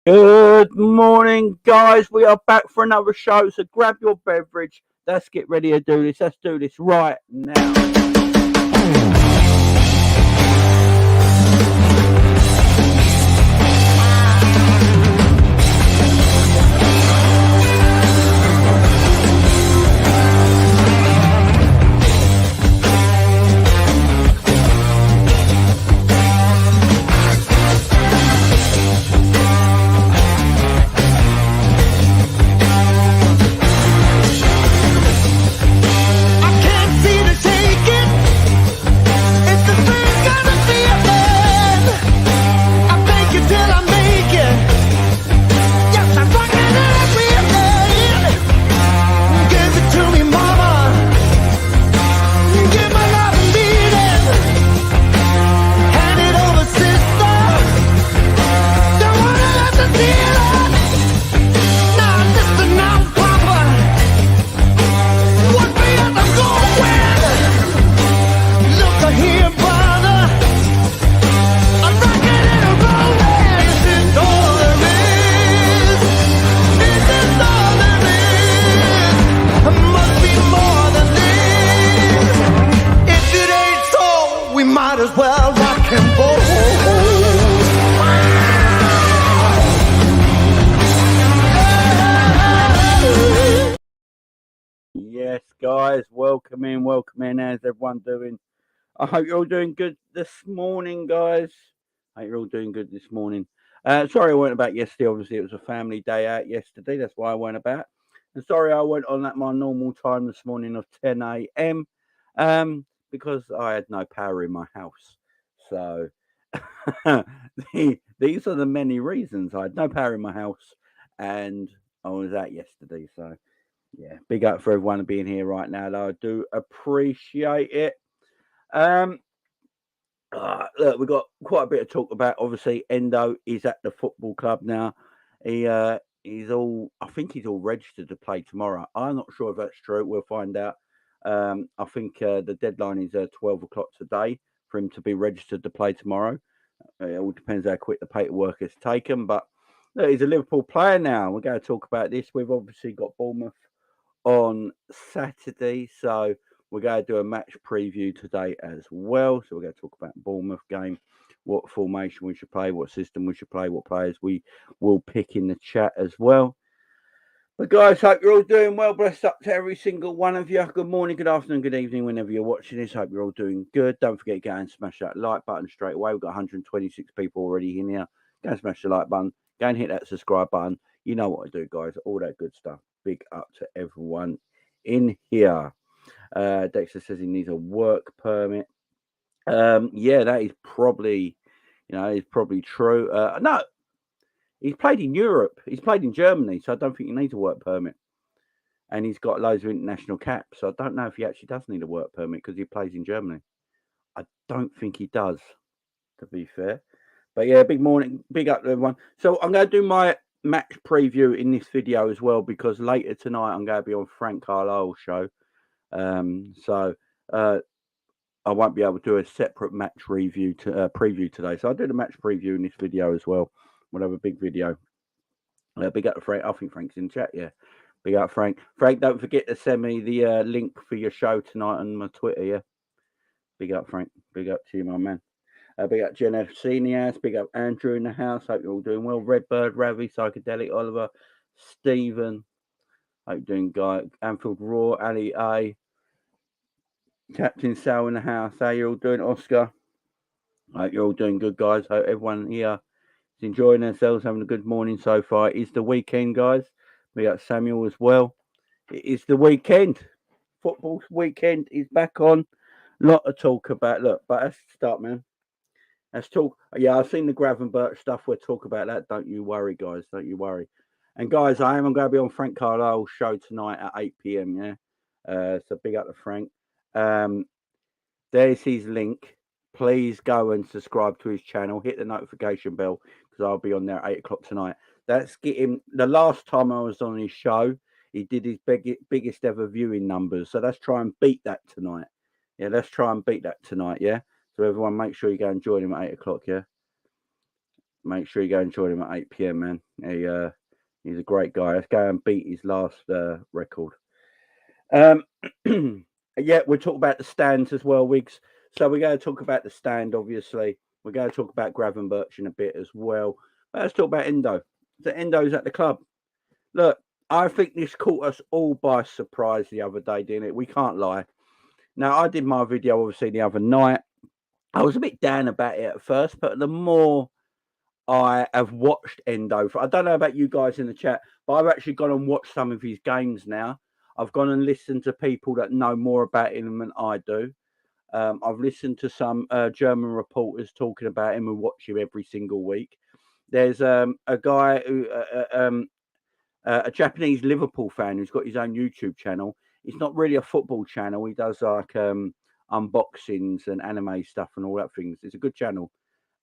Good morning, guys. We are back for another show. So grab your beverage. Let's get ready to do this. Let's do this right now. Yes, guys, welcome in, welcome in. How's everyone doing? I hope you're all doing good this morning, guys. I hope you're all doing good this morning. Sorry I went about yesterday. Obviously, it was a family day out yesterday. That's why I went about. And sorry I went on at my normal time this morning of 10 a.m. Because I had no power in my house. So these are the many reasons. I had no power in my house and I was out yesterday. So yeah, big up for everyone being here right now. Though. I do appreciate it. Um, Look, we've got quite a bit to talk about. Obviously, Endo is at the football club now. He's all. I think he's all registered to play tomorrow. I'm not sure if that's true. We'll find out. I think the deadline is 12 o'clock today for him to be registered to play tomorrow. It all depends how quick the paperwork is taken. But look, he's a Liverpool player now. We're going to talk about this. We've obviously got Bournemouth on Saturday, so we're going to do a match preview today as well. So we're going to talk about Bournemouth game, what formation we should play, what system we should play, what players we will pick in the chat as well. But guys, hope you're all doing well. Bless up to every single one of you. Good morning, good afternoon, good evening, whenever you're watching this. Hope you're all doing good. Don't forget to go and smash that like button straight away. We've got 126 people already in here. Go and smash the like button. Go and hit that subscribe button. You know what I do, guys. All that good stuff. Big up to everyone in here. Dexter says he needs a work permit. Yeah, that is probably, is probably true. No, he's played in Europe. He's played in Germany, so I don't think he needs a work permit. And he's got loads of international caps, so I don't know if he actually does need a work permit because he plays in Germany. I don't think he does, to be fair. But yeah, big morning, big up to everyone. So I'm going to do my match preview in this video as well because later tonight I'm going to be on Frank Carlisle's show. So I won't be able to do a separate match review preview today. So I'll do the match preview in this video as well. We'll have a big video. Big up to Frank. I think Frank's in chat. Yeah, big up Frank. Frank, don't forget to send me the link for your show tonight on my Twitter. Yeah, big up Frank. Big up to you, my man. Big up Jen FC in the house. Big up Andrew in the house. Hope you're all doing well. Redbird, Ravi, Psychedelic, Oliver, Stephen. Hope you're doing guy. Anfield Raw, Ali A. Captain Sal in the house. How you all doing, Oscar? Hope you're all doing good, guys. Hope everyone here is enjoying themselves, having a good morning so far. It's the weekend, guys. We got Samuel as well. It is the weekend. Football weekend is back on. Lot to talk about. Look, but let's start, man. Let's talk. Yeah, I've seen the Gravenberch stuff. We'll talk about that. Don't you worry, guys. Don't you worry. And guys, I'm going to be on Frank Carlisle's show tonight at 8 p.m. Yeah. So big up to Frank. There's his link. Please go and subscribe to his channel. Hit the notification bell because I'll be on there at 8 o'clock tonight. That's getting the last time I was on his show, he did his biggest ever viewing numbers. So let's try and beat that tonight. Yeah, let's try and beat that tonight. Yeah. So everyone, make sure you go and join him at 8 o'clock. Yeah. make sure you go and join him at 8 p.m. Man, he's a great guy. Let's go and beat his last record. Yeah, we'll talk about the stands as well, Wiggs. So we're going to talk about the stand, obviously. We're going to talk about Gravenberch in a bit as well. But let's talk about Endo. So Endo's at the club. Look, I think this caught us all by surprise the other day, didn't it? We can't lie. Now, I did my video, obviously, the other night. I was a bit down about it at first, but the more I have watched Endo, I don't know about you guys in the chat, but I've actually gone and watched some of his games now. I've gone and listened to people that know more about him than I do. I've listened to some German reporters talking about him who watch him every single week. There's a guy who, a Japanese Liverpool fan who's got his own YouTube channel. It's not really a football channel. He does like unboxings and anime stuff and all that things. It's a good channel.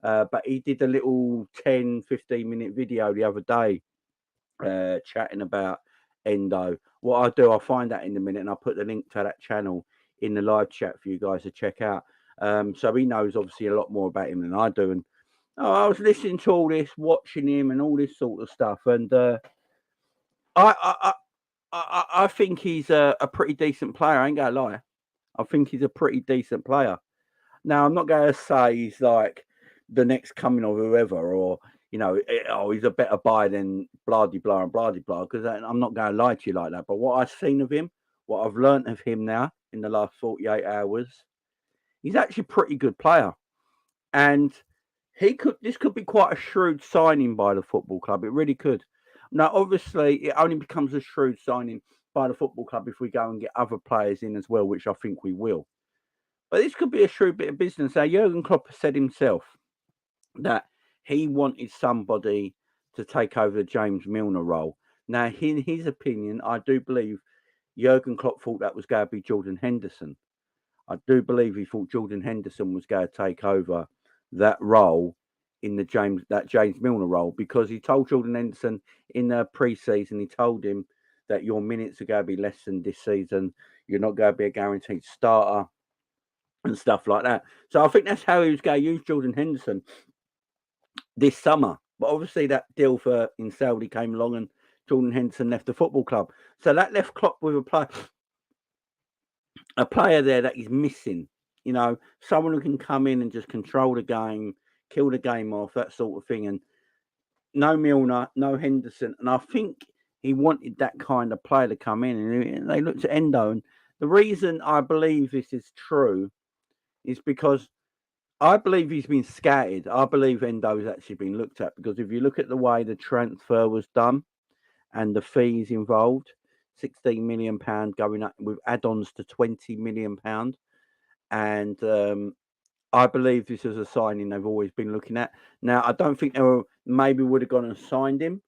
But he did a little 10, 15-minute video the other day chatting about Endo. What I'll do, I'll find that in a minute and I'll put the link to that channel in the live chat for you guys to check out. So he knows obviously a lot more about him than I do. And I was listening to all this, watching him and all this sort of stuff. And I think he's a pretty decent player. I ain't going to lie. I think he's a pretty decent player. Now, I'm not going to say he's like the next coming of whoever, or, you know, he's a better buy than blah, blah, and blah, blah, because I'm not going to lie to you like that. But what I've seen of him, what I've learnt of him now in the last 48 hours, he's actually a pretty good player. And this could be quite a shrewd signing by the football club. It really could. Now, obviously, it only becomes a shrewd signing by the football club if we go and get other players in as well, which I think we will. But this could be a shrewd bit of business. Now, Jurgen Klopp has said himself that he wanted somebody to take over the James Milner role. Now, in his opinion, I do believe Jurgen Klopp thought that was going to be Jordan Henderson. I do believe he thought Jordan Henderson was going to take over that role in the James Milner role, because he told Jordan Henderson in the pre-season, he told him that your minutes are going to be less than this season. You're not going to be a guaranteed starter and stuff like that. So I think that's how he was going to use Jordan Henderson this summer. But obviously that deal in Saudi came along and Jordan Henderson left the football club. So that left Klopp with a player there that he's missing. You know, someone who can come in and just control the game, kill the game off, that sort of thing. And no Milner, no Henderson. And I think he wanted that kind of player to come in. And they looked at Endo. And the reason I believe this is true is because I believe he's been scouted. I believe Endo's actually been looked at, because if you look at the way the transfer was done and the fees involved, £16 million going up with add-ons to £20 million. And I believe this is a signing they've always been looking at. Now, I don't think they maybe would have gone and signed him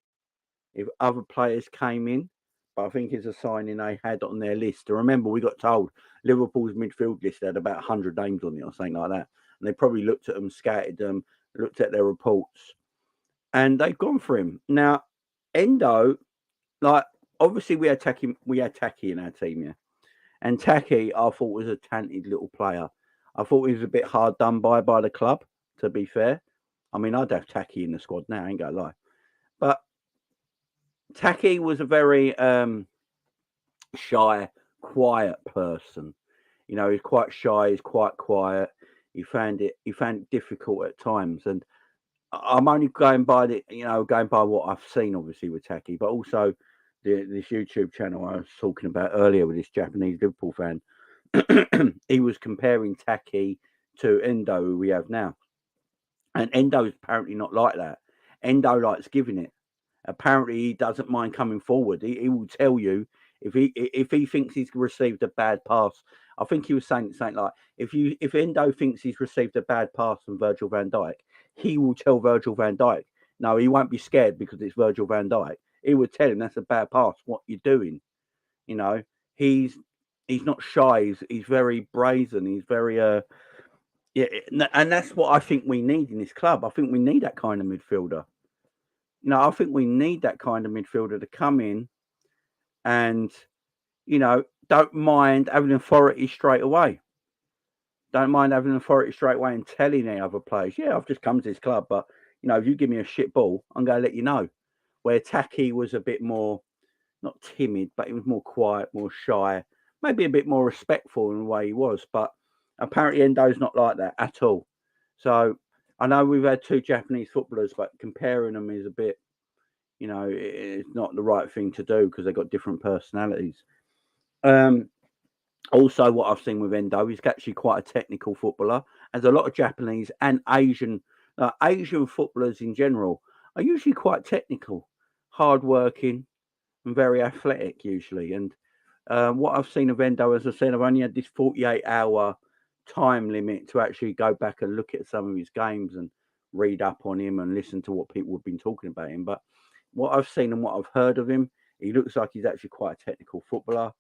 if other players came in, but I think it's a signing they had on their list. To remember, we got told Liverpool's midfield list had about 100 names on it or something like that. And they probably looked at them, scouted them, looked at their reports, and they've gone for him. Now, Endo, like, obviously we had Taki in our team, yeah. And Taki, I thought, was a talented little player. I thought he was a bit hard done by the club, to be fair. I mean, I'd have Taki in the squad now, I ain't gonna lie. But Taki was a very shy, quiet person. You know, he's quite shy, he's quite quiet. He found it difficult at times. And I'm only going by what I've seen, obviously, with Taki, but also this YouTube channel I was talking about earlier with this Japanese Liverpool fan. He was comparing Taki to Endo, who we have now. And Endo's apparently not like that. Endo likes giving it. Apparently, he doesn't mind coming forward. He will tell you if he thinks he's received a bad pass. I think he was saying something like, if Endo thinks he's received a bad pass from Virgil van Dijk, he will tell Virgil van Dijk. No, he won't be scared because it's Virgil van Dijk. He would tell him that's a bad pass. What you're doing, you know. He's not shy. He's very brazen. He's very yeah, and that's what I think we need in this club. I think we need that kind of midfielder. You know, I think we need that kind of midfielder to come in and, you know, don't mind having authority straight away. Don't mind having authority straight away and telling the other players, yeah, I've just come to this club, but if you give me a shit ball, I'm going to let you know. Where Taki was a bit more, not timid, but he was more quiet, more shy, maybe a bit more respectful in the way he was. But apparently Endo's not like that at all. So I know we've had two Japanese footballers, but comparing them is a bit, it's not the right thing to do because they've got different personalities. Also, what I've seen with Endo, he's actually quite a technical footballer. As a lot of Japanese and Asian footballers in general are usually quite technical, hard-working, and very athletic usually. And what I've seen of Endo, as I said, I've only had this 48-hour time limit to actually go back and look at some of his games and read up on him and listen to what people have been talking about him. But what I've seen and what I've heard of him, he looks like he's actually quite a technical footballer.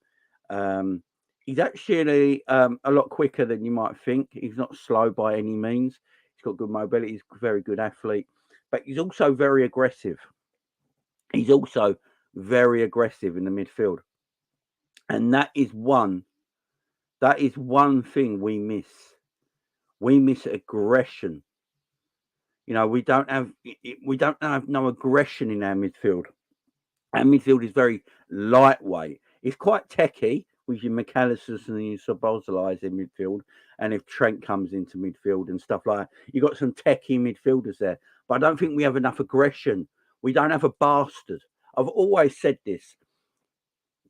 He's actually a lot quicker than you might think. He's not slow by any means. He's got good mobility. He's a very good athlete, but he's also very aggressive. He's also very aggressive in the midfield, and that is one thing we miss. We miss aggression. We don't have no aggression in our midfield. Our midfield is very lightweight. It's quite techie with your McAllisters and your Szoboszlais in midfield. And if Trent comes into midfield and stuff like that, you've got some techie midfielders there. But I don't think we have enough aggression. We don't have a bastard. I've always said this.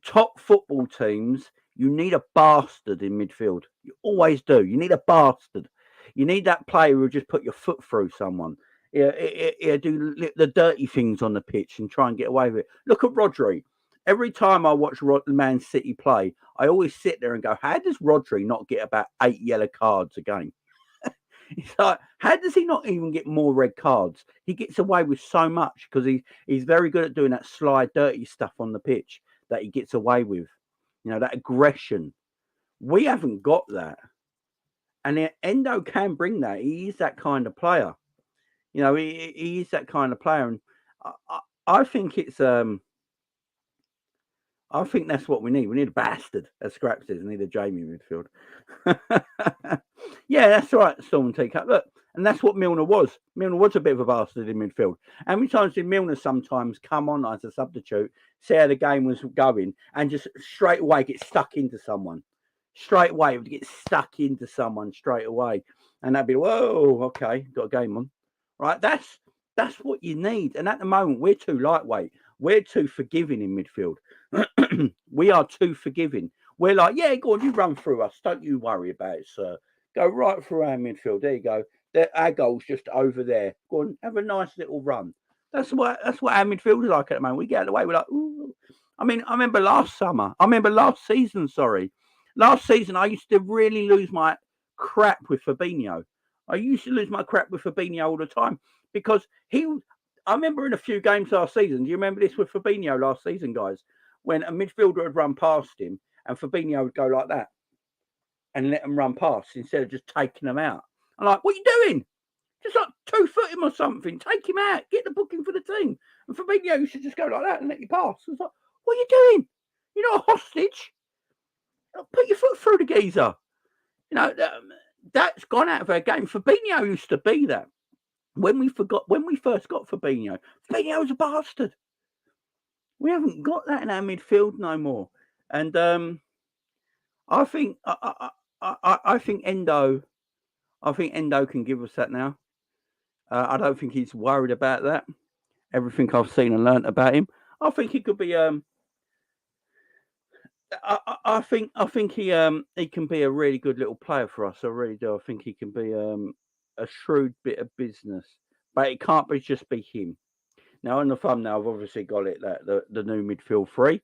Top football teams, you need a bastard in midfield. You always do. You need a bastard. You need that player who'll just put your foot through someone. Do the dirty things on the pitch and try and get away with it. Look at Rodri. Every time I watch Man City play, I always sit there and go, how does Rodri not get about 8 yellow cards a game? It's like, how does he not even get more red cards? He gets away with so much because he's very good at doing that sly, dirty stuff on the pitch that he gets away with. That aggression. We haven't got that. And Endo can bring that. He is that kind of player. He is that kind of player. And I think it's... I think that's what we need. We need a bastard, as Scrap says. We need a Jamie midfield. Yeah, that's right, Storm and Teacup. Look, and that's what Milner was. Milner was a bit of a bastard in midfield. How many times did Milner sometimes come on as a substitute, see how the game was going, and just straight away get stuck into someone? Straight away, would get stuck into someone straight away. And that'd be, whoa, okay, got a game on. Right, that's what you need. And at the moment, we're too lightweight. We're too forgiving in midfield. We are too forgiving. We're like, yeah, go on, you run through us. Don't you worry about it, sir. Go right through our midfield. There you go. Our goal's just over there. Go on, have a nice little run. That's what our midfield is like at the moment. We get out of the way. We're like, ooh. I remember last season, sorry. Last season, I used to really lose my crap with Fabinho. I used to lose my crap with Fabinho all the time because I remember in a few games last season. Do you remember this with Fabinho last season, guys? When a midfielder would run past him and Fabinho would go like that and let him run past instead of just taking them out. I'm like, what are you doing? Just like 2-foot him or something. Take him out. Get the booking for the team. And Fabinho used to just go like that and let you pass. I was like, what are you doing? You're not a hostage. Put your foot through the geezer. That's gone out of our game. Fabinho used to be that. When we first got Fabinho was a bastard. We haven't got that in our midfield no more. And I think Endo can give us that now. I don't think he's worried about that. Everything I've seen and learnt about him, I think he could be. I think he can be a really good little player for us. I really do. I think he can be a shrewd bit of business, but it can't just be him. Now on the thumbnail, I've obviously got it that the new midfield three.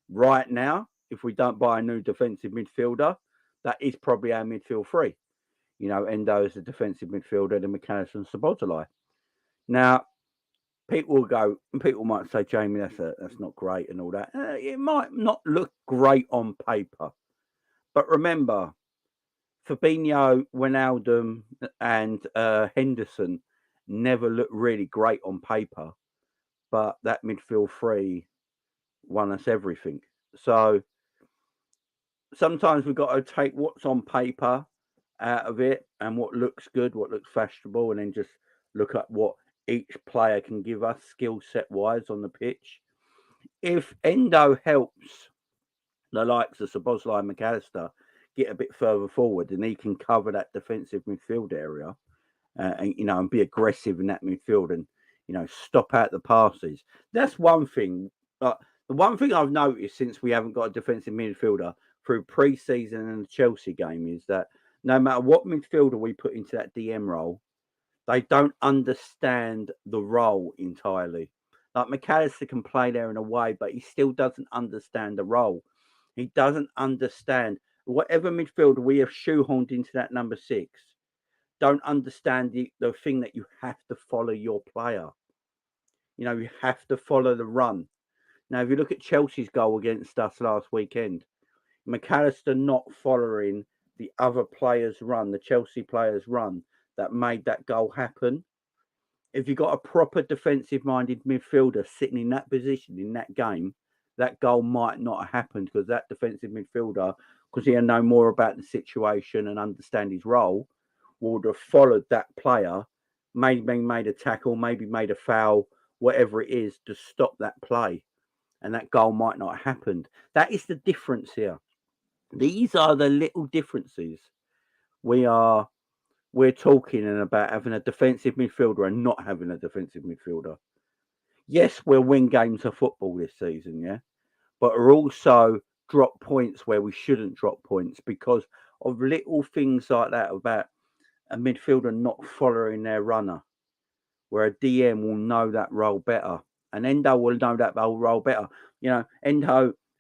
Right now, if we don't buy a new defensive midfielder, that is probably our midfield three. Endo is a defensive midfielder, then McAllister and Szoboszlai. Now, people might say, Jamie, that's not great and all that. It might not look great on paper, but remember, Fabinho, Wijnaldum, and Henderson never looked really great on paper, but that midfield three won us everything. So sometimes we've got to take what's on paper out of it and what looks good, what looks fashionable, and then just look at what each player can give us skill set wise on the pitch. If Endo helps the likes of Szoboszlai and McAllister get a bit further forward, and he can cover that defensive midfield area, and be aggressive in that midfield, and stop out the passes. That's one thing. The one thing I've noticed since we haven't got a defensive midfielder through pre-season and the Chelsea game is that no matter what midfielder we put into that DM role, they don't understand the role entirely. Like McAllister can play there in a way, but he still doesn't understand the role. He doesn't understand whatever midfielder we have shoehorned into that number 6. Don't understand the thing that you have to follow your player. You have to follow the run. Now, if you look at Chelsea's goal against us last weekend, McAllister not following the other players' run, the Chelsea players' run, that made that goal happen. If you've got a proper defensive-minded midfielder sitting in that position in that game, that goal might not have happened because that defensive midfielder, because he'll know more about the situation and understand his role, would have followed that player, maybe made a tackle, maybe made a foul, whatever it is, to stop that play. And that goal might not have happened. That is the difference here. These are the little differences we're talking about having a defensive midfielder and not having a defensive midfielder. Yes, we'll win games of football this season, yeah, but we'll also drop points where we shouldn't drop points because of little things like that about a midfielder not following their runner, where a DM will know that role better, and Endo will know that role better.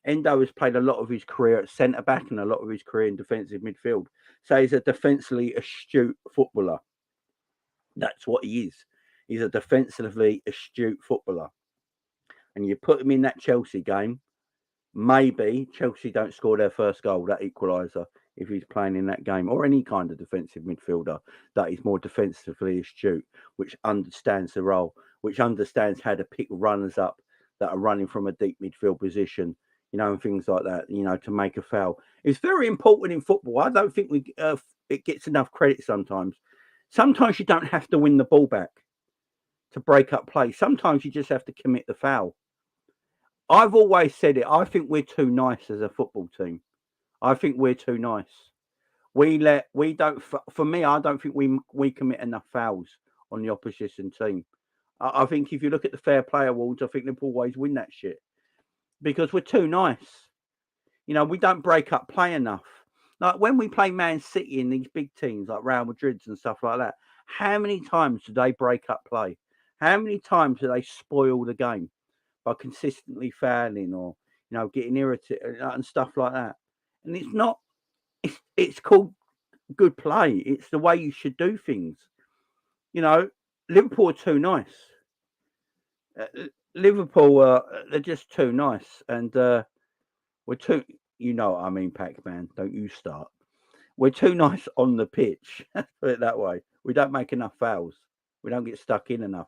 Endo has played a lot of his career at centre back and a lot of his career in defensive midfield. So he's a defensively astute footballer. That's what he is. He's a defensively astute footballer. And you put him in that Chelsea game, maybe Chelsea don't score their first goal, that equaliser, if he's playing in that game, or any kind of defensive midfielder that is more defensively astute, which understands the role, which understands how to pick runners up that are running from a deep midfield position, and things like that, to make a foul. It's very important in football. I don't think it gets enough credit sometimes. Sometimes you don't have to win the ball back to break up play. Sometimes you just have to commit the foul. I've always said it. I think we're too nice as a football team. I think we're too nice. For me, I don't think we commit enough fouls on the opposition team. I think if you look at the fair play awards, I think Liverpool always win that shit because we're too nice. We don't break up play enough. Like when we play Man City in these big teams like Real Madrid's and stuff like that, how many times do they break up play? How many times do they spoil the game by consistently fouling or, getting irritated and stuff like that? And it's not, it's called good play. It's the way you should do things. Liverpool are too nice. Liverpool, they're just too nice. And we're too, what I mean, Pac-Man, don't you start. We're too nice on the pitch. Let's put it that way. We don't make enough fouls. We don't get stuck in enough.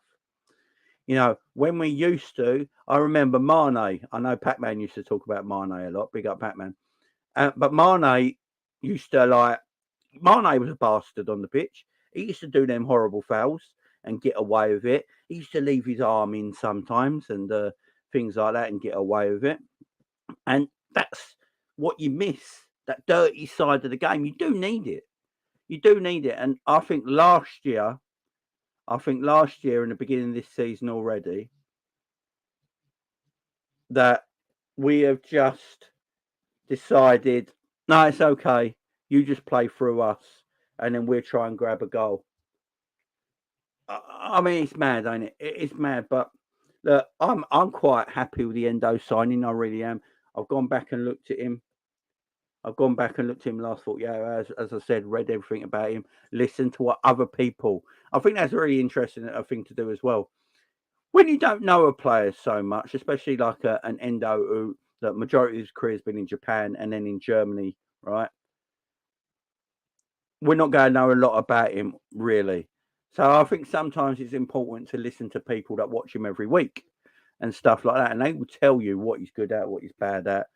When we used to, I remember Mane. I know Pac-Man used to talk about Mane a lot. Big up Pac-Man. But Mane used to Mane was a bastard on the pitch. He used to do them horrible fouls and get away with it. He used to leave his arm in sometimes and things like that and get away with it. And that's what you miss, that dirty side of the game. You do need it. You do need it. And I think last year in the beginning of this season already, that we have just decided, no, it's okay. You just play through us and then we'll try and grab a goal. I mean, it's mad, ain't it? It's mad, but look, I'm quite happy with the Endo signing. I really am. I've gone back and looked at him. Last 48 hours. As I said, read everything about him, listened to what other people. I think that's a really interesting thing to do as well. When you don't know a player so much, especially like an Endo who the majority of his career has been in Japan and then in Germany, right? We're not going to know a lot about him, really. So I think sometimes it's important to listen to people that watch him every week and stuff like that. And they will tell you what he's good at, what he's bad at.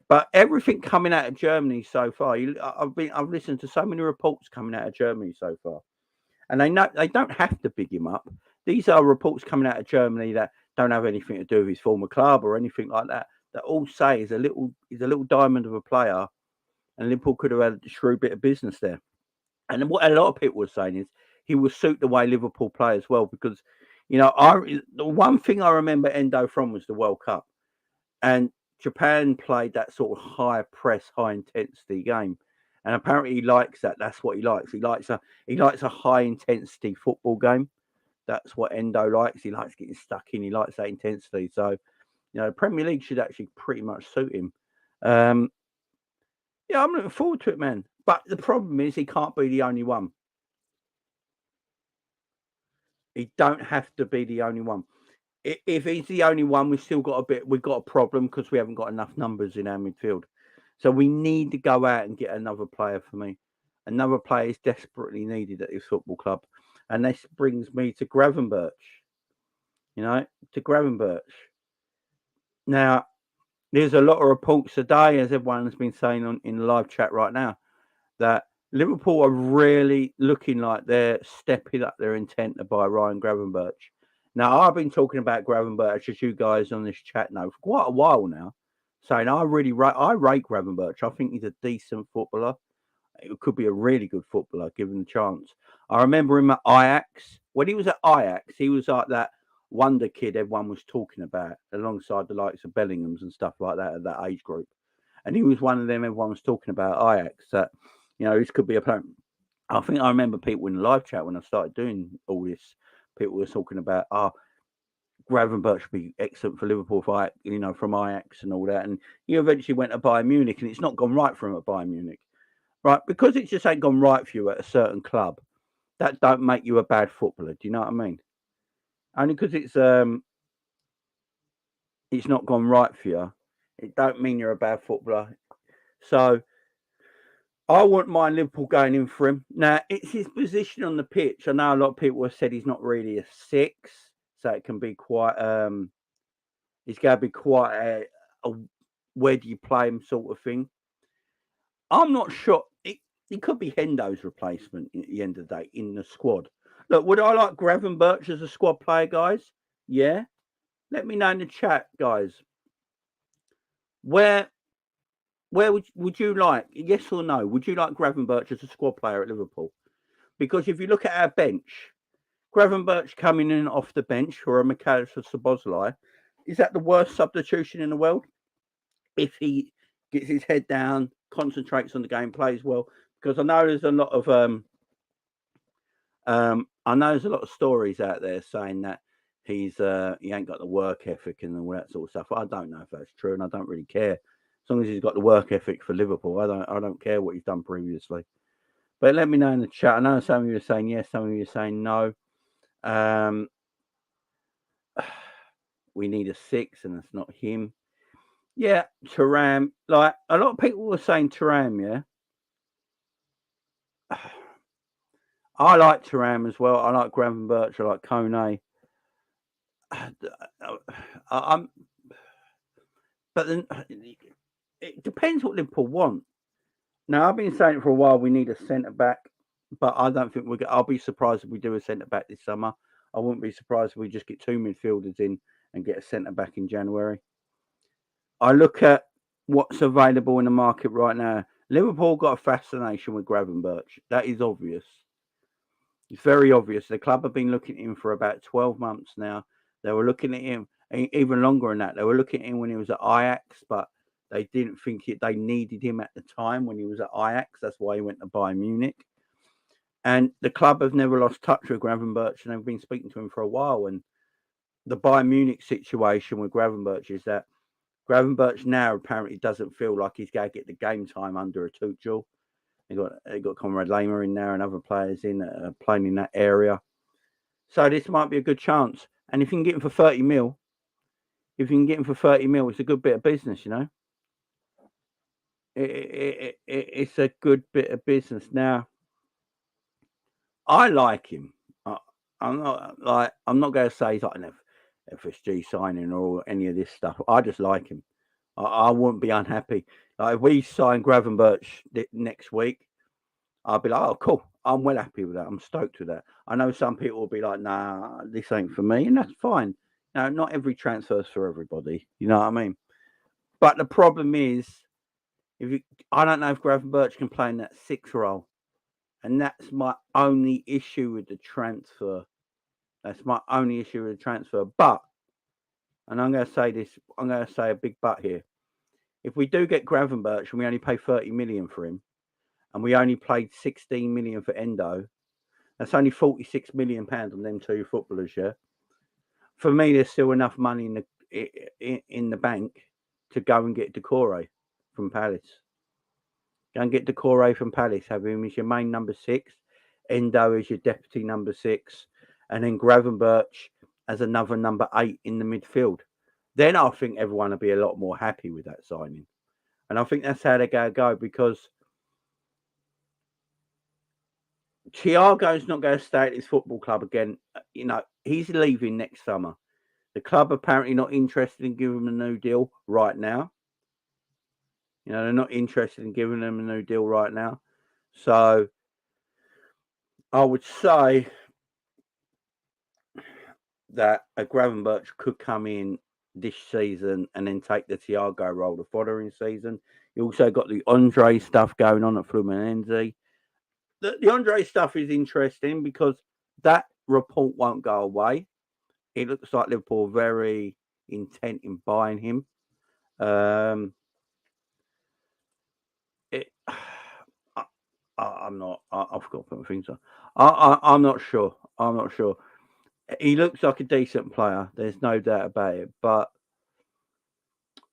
But everything coming out of Germany so far, I've listened to so many reports coming out of Germany so far. And they don't have to big him up. these are reports coming out of Germany that don't have anything to do with his former club or anything like that. That all say he's a little diamond of a player, and Liverpool could have had a shrewd bit of business there. And what a lot of people were saying is he will suit the way Liverpool play as well, because the one thing I remember Endo from was the World Cup, and Japan played that sort of high press, high intensity game, and apparently he likes that. That's what he likes. He likes a high intensity football game. That's what Endo likes. He likes getting stuck in. He likes that intensity. So Premier League should actually pretty much suit him. Um, yeah, I'm looking forward to it, man. But the problem is he can't be the only one. He don't have to be the only one. If he's the only one, we've got a problem because we haven't got enough numbers in our midfield. So we need to go out and get another player for me. Another player is desperately needed at this football club. And this brings me to Gravenberch. To Gravenberch. Now, there's a lot of reports today, as everyone has been saying in the live chat right now, that Liverpool are really looking like they're stepping up their intent to buy Ryan Gravenberch. Now, I've been talking about Gravenberch, as you guys on this chat know, for quite a while now, saying I rate Gravenberch. I think he's a decent footballer. It could be a really good footballer given the chance. I remember him at Ajax. When he was at Ajax, he was like that wonder kid everyone was talking about, alongside the likes of Bellingham's and stuff like that at that age group. And he was one of them everyone was talking about at Ajax. That this could be a plan. I think I remember people in the live chat when I started doing all this. People were talking about, Gravenberch would be excellent for Liverpool, from Ajax and all that. And he eventually went to Bayern Munich, and it's not gone right for him at Bayern Munich. Right, because it just ain't gone right for you at a certain club, that don't make you a bad footballer. Do you know what I mean? Only because it's not gone right for you, it don't mean you're a bad footballer. So I wouldn't mind Liverpool going in for him. Now, it's his position on the pitch. I know a lot of people have said he's not really a 6, so it can be quite it's going to be quite a where do you play him sort of thing. I'm not sure. He could be Hendo's replacement at the end of the day in the squad. Look, would I like Gravenberch as a squad player, guys? Yeah? Let me know in the chat, guys. Where would you like, yes or no, would you like Gravenberch as a squad player at Liverpool? Because if you look at our bench, Gravenberch coming in off the bench for a McAllister Szoboszlai, is that the worst substitution in the world? If he gets his head down, concentrates on the game, plays well. Because I know there's a lot of stories out there saying that he ain't got the work ethic and all that sort of stuff. I don't know if that's true, and I don't really care. As long as he's got the work ethic for Liverpool, I don't care what he's done previously. But let me know in the chat. I know some of you are saying yes, some of you are saying no. We need a 6, and it's not him. Yeah, Thuram. Like a lot of people were saying Thuram, yeah. I like Thuram as well. I like Gravenberch. I like Kone. But then it depends what Liverpool want. Now, I've been saying it for a while. We need a centre back, but I don't think I'll be surprised if we do a centre back this summer. I wouldn't be surprised if we just get 2 midfielders in and get a centre back in January. I look at what's available in the market right now. Liverpool got a fascination with Gravenberch. That is obvious. It's very obvious. The club have been looking at him for about 12 months now. They were looking at him even longer than that. They were looking at him when he was at Ajax, but they didn't think they needed him at the time when he was at Ajax. That's why he went to Bayern Munich. And the club have never lost touch with Gravenberch, and they've been speaking to him for a while. And the Bayern Munich situation with Gravenberch is that Gravenberch now apparently doesn't feel like he's going to get the game time under a Tuchel. They got Conrad Lehmer in there and other players playing in that area. So this might be a good chance. And if you can get him for 30 mil, it's a good bit of business, It's a good bit of business. Now, I like him. I'm not going to say he's like an FSG signing or any of this stuff. I just like him. I wouldn't be unhappy. Like if we sign Gravenberch next week, I'll be like, oh, cool. I'm well happy with that. I'm stoked with that. I know some people will be like, nah, this ain't for me, and that's fine. No, not every transfer's for everybody. You know what I mean? But the problem is, if you, I don't know if Gravenberch can play in that 6 role, and that's my only issue with the transfer. That's my only issue with the transfer. But, and I'm going to say this, I'm going to say a big but here. If we do get Gravenberch and we only pay 30 million for him, and we only paid 16 million for Endo, that's only 46 million pounds on them 2 footballers. Yeah, for me, there's still enough money in the bank to go and get Decore from Palace. Go and get Decore from Palace. Have him as your main number 6, Endo as your deputy number 6, and then Gravenberch as another number 8 in the midfield. Then I think everyone will be a lot more happy with that signing. And I think that's how they're going to go, because Thiago's not going to stay at his football club again. You know, he's leaving next summer. The club apparently not interested in giving him a new deal right now. You know, they're not interested in giving him a new deal right now. So I would say that a Gravenberch could come in this season and then take the Thiago role the following season. You also got the Andre stuff going on at Fluminense. The Andre stuff is interesting because that report won't go away. It looks like Liverpool are very intent in buying him. I'm not. I forgot to put my things on. I'm not sure. I'm not sure. He looks like a decent player. There's no doubt about it. But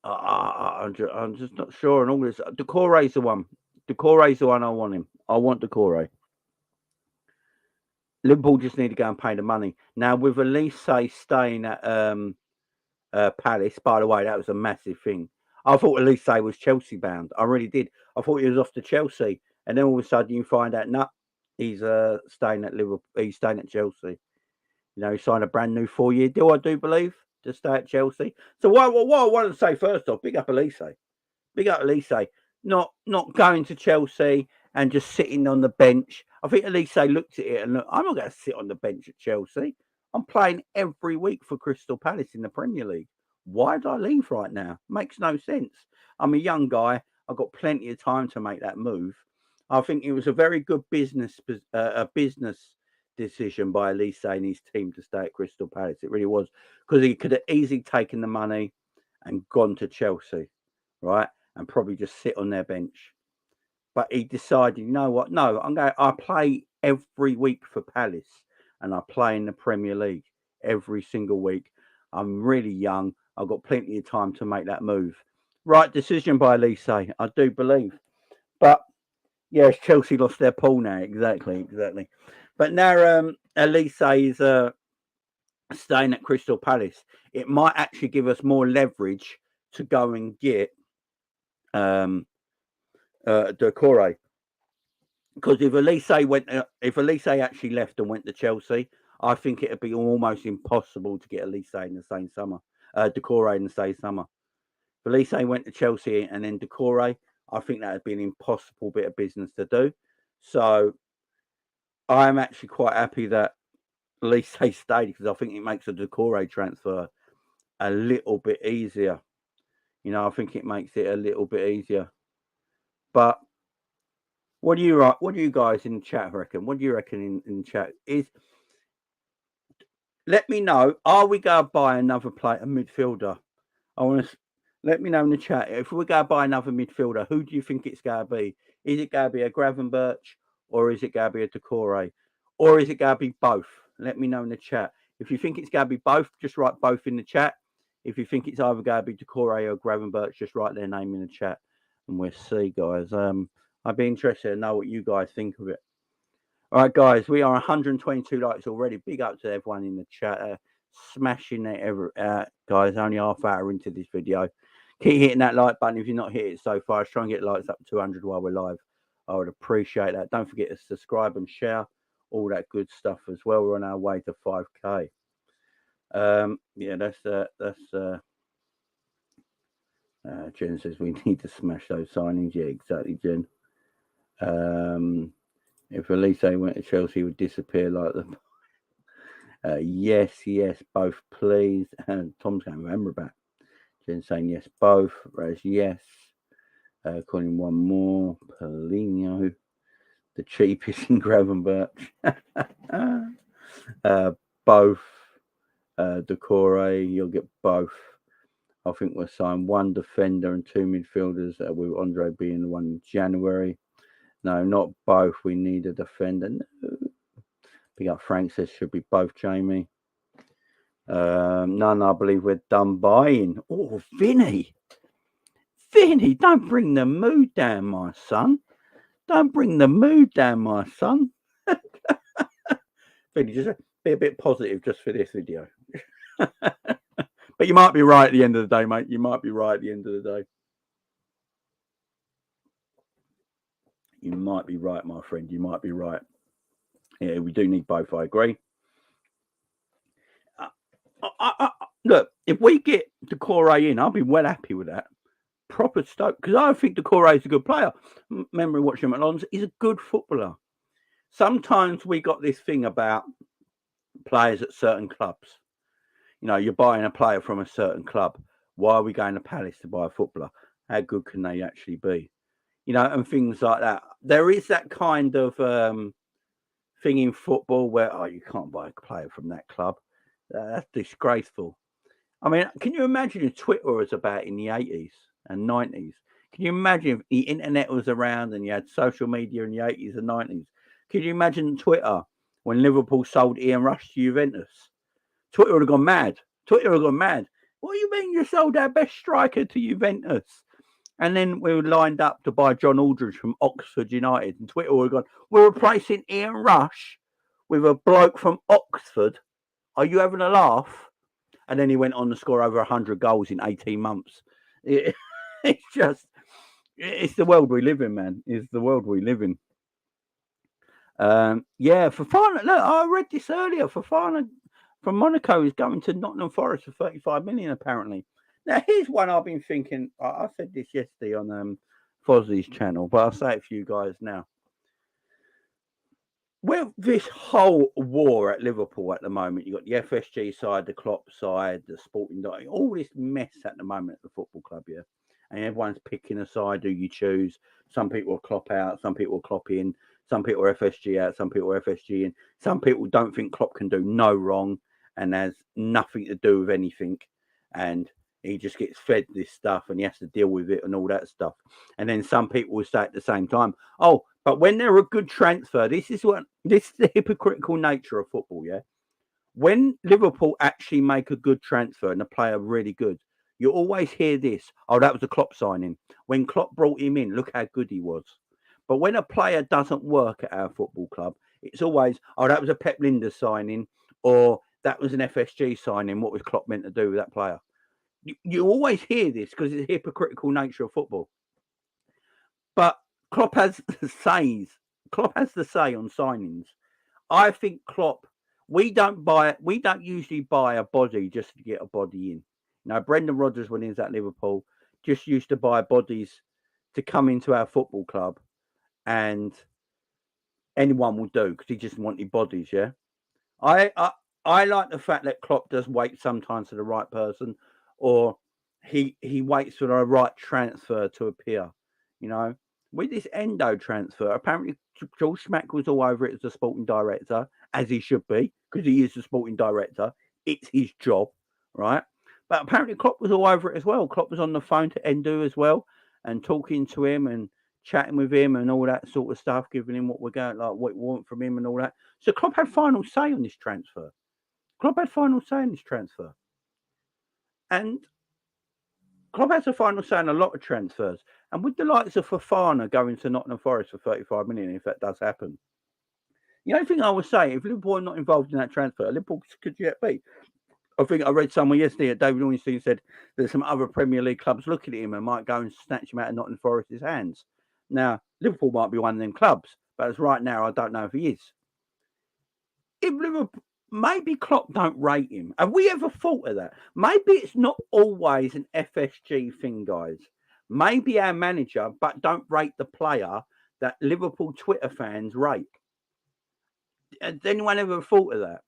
I'm just not sure. And all this. Decore's the one. Decore's the one I want him. I want Decore. Liverpool just need to go and pay the money. Now, with Elise staying at Palace, by the way, that was a massive thing. I thought Elise was Chelsea bound. I really did. I thought he was off to Chelsea. And then all of a sudden you find out, no, he's staying at Liverpool. He's staying at Chelsea. You know, he signed a brand new 4-year deal, I do believe, to stay at Chelsea. So what I want to say first off, big up Elise. Big up Elise. Not going to Chelsea and just sitting on the bench. I think Elise looked at it and look, I'm not going to sit on the bench at Chelsea. I'm playing every week for Crystal Palace in the Premier League. Why did I leave right now? Makes no sense. I'm a young guy. I've got plenty of time to make that move. I think it was a very good business decision by Elise and his team to stay at Crystal Palace. It really was, because he could have easily taken the money and gone to Chelsea, right? And probably just sit on their bench. But he decided, you know what? No, I play every week for Palace, and I play in the Premier League every single week. I'm really young. I've got plenty of time to make that move. Right decision by Elise, I do believe. But yes, Chelsea lost their pool now. Exactly. But now Elise is staying at Crystal Palace. It might actually give us more leverage to go and get Decore. Because if Elise actually left and went to Chelsea, I think it'd be almost impossible to get Elise in the same summer. Decore in the same summer. If Elise went to Chelsea and then Decore, I think that would be an impossible bit of business to do. So I'm actually quite happy that Elise stayed, because I think it makes a Decore transfer a little bit easier. You know, I think it makes it a little bit easier. But what do you guys in the chat reckon? What do you reckon in chat? Let me know. Are we going to buy another player, a midfielder? I want to let me know in the chat. If we go buy another midfielder, who do you think it's going to be? Is it going to be a Gravenberch, or is it going to be a Decore, or is it going to be both? Let me know in the chat. If you think it's going to be both, just write both in the chat. If you think it's either going to be Decore or Gravenberch, just write their name in the chat, and we'll see, guys. I'd be interested to know what you guys think of it. All right, guys, we are 122 likes already. Big up to everyone in the chat. Smashing it, guys. Only half hour into this video. Keep hitting that like button if you're not hit it so far. Let's try and get likes up to 200 while we're live. I would appreciate that. Don't forget to subscribe and share. All that good stuff as well. We're on our way to 5K. Yeah, that's Jen says we need to smash those signings. Yeah, exactly, Jen. If Elise went to Chelsea, he would disappear like the. Yes, both, please. And Tom's going to remember that. Jen saying yes, both. Raz, yes. Calling one more. Polino, the cheapest in Gravenberch. Both. Decore, you'll get both. I think we'll sign one defender and two midfielders, with Andre being the one in January. No, not both. We need a defender. No. Pick up Frank says should be both, Jamie. None, I believe we're done buying. Oh, Vinny, don't bring the mood down, my son. Don't bring the mood down, my son. Vinny, just be a bit positive just for this video. But you might be right at the end of the day, mate. You might be right at the end of the day. You might be right, my friend. You might be right. Yeah, we do need both. I agree. Look, if we get Decore in, I'll be well happy with that. Proper Stoke, because I think Decore is a good player. Memory watching him at Lons, he's a good footballer. Sometimes we got this thing about players at certain clubs. You know, you're buying a player from a certain club. Why are we going to Palace to buy a footballer? How good can they actually be? You know, and things like that. There is that kind of thing in football where, you can't buy a player from that club. That's disgraceful. I mean, can you imagine if Twitter was about in the 80s and 90s? Can you imagine if the internet was around and you had social media in the 80s and 90s? Can you imagine Twitter when Liverpool sold Ian Rush to Juventus? Twitter would have gone mad. What do you mean you sold our best striker to Juventus? And then we were lined up to buy John Aldridge from Oxford United. And Twitter would have gone, we're replacing Ian Rush with a bloke from Oxford. Are you having a laugh? And then he went on to score over 100 goals in 18 months. It's the world we live in, man. It's the world we live in. Fofana, look, I read this earlier. Fofana from Monaco is going to Nottingham Forest for 35 million, apparently. Now, here's one I've been thinking. I said this yesterday on Fozzie's channel, but I'll say it for you guys now. With this whole war at Liverpool at the moment, you've got the FSG side, the Klopp side, the Sporting, all this mess at the moment at the football club, yeah? And everyone's picking a side who you choose. Some people are Klopp out, some people are Klopp in, some people are FSG out, some people are FSG in. Some people don't think Klopp can do no wrong and has nothing to do with anything. And he just gets fed this stuff and he has to deal with it and all that stuff. And then some people will say at the same time, but when they're a good transfer, this is the hypocritical nature of football, yeah? When Liverpool actually make a good transfer and a player really good, you always hear this, that was a Klopp signing. When Klopp brought him in, look how good he was. But when a player doesn't work at our football club, it's always, that was a Pep Linders signing, or that was an FSG signing. What was Klopp meant to do with that player? You always hear this because it's the hypocritical nature of football. But Klopp has the say on signings. I think Klopp, we don't usually buy a body just to get a body in. Now, Brendan Rodgers, when he was at Liverpool, just used to buy bodies to come into our football club, and anyone will do because he just wanted bodies, yeah? I like the fact that Klopp does wait sometimes for the right person, or he waits for the right transfer to appear, you know? With this Endo transfer, apparently George Schmack was all over it as the sporting director, as he should be, because he is the sporting director. It's his job, right? But apparently Klopp was all over it as well. Klopp was on the phone to Endo as well and talking to him and chatting with him and all that sort of stuff, giving him what we want from him and all that. So Klopp had final say on this transfer. And Klopp has a final say on a lot of transfers. And with the likes of Fofana going to Nottingham Forest for 35 million, if that does happen, the only thing I would say, if Liverpool are not involved in that transfer, Liverpool could yet be. I think I read somewhere yesterday that David Ornstein said that some other Premier League clubs looking at him and might go and snatch him out of Nottingham Forest's hands. Now, Liverpool might be one of them clubs, but as right now, I don't know if he is. If Liverpool, maybe Klopp don't rate him. Have we ever thought of that? Maybe it's not always an FSG thing, guys. Maybe our manager, but don't rate the player that Liverpool Twitter fans rate. Has anyone ever thought of that?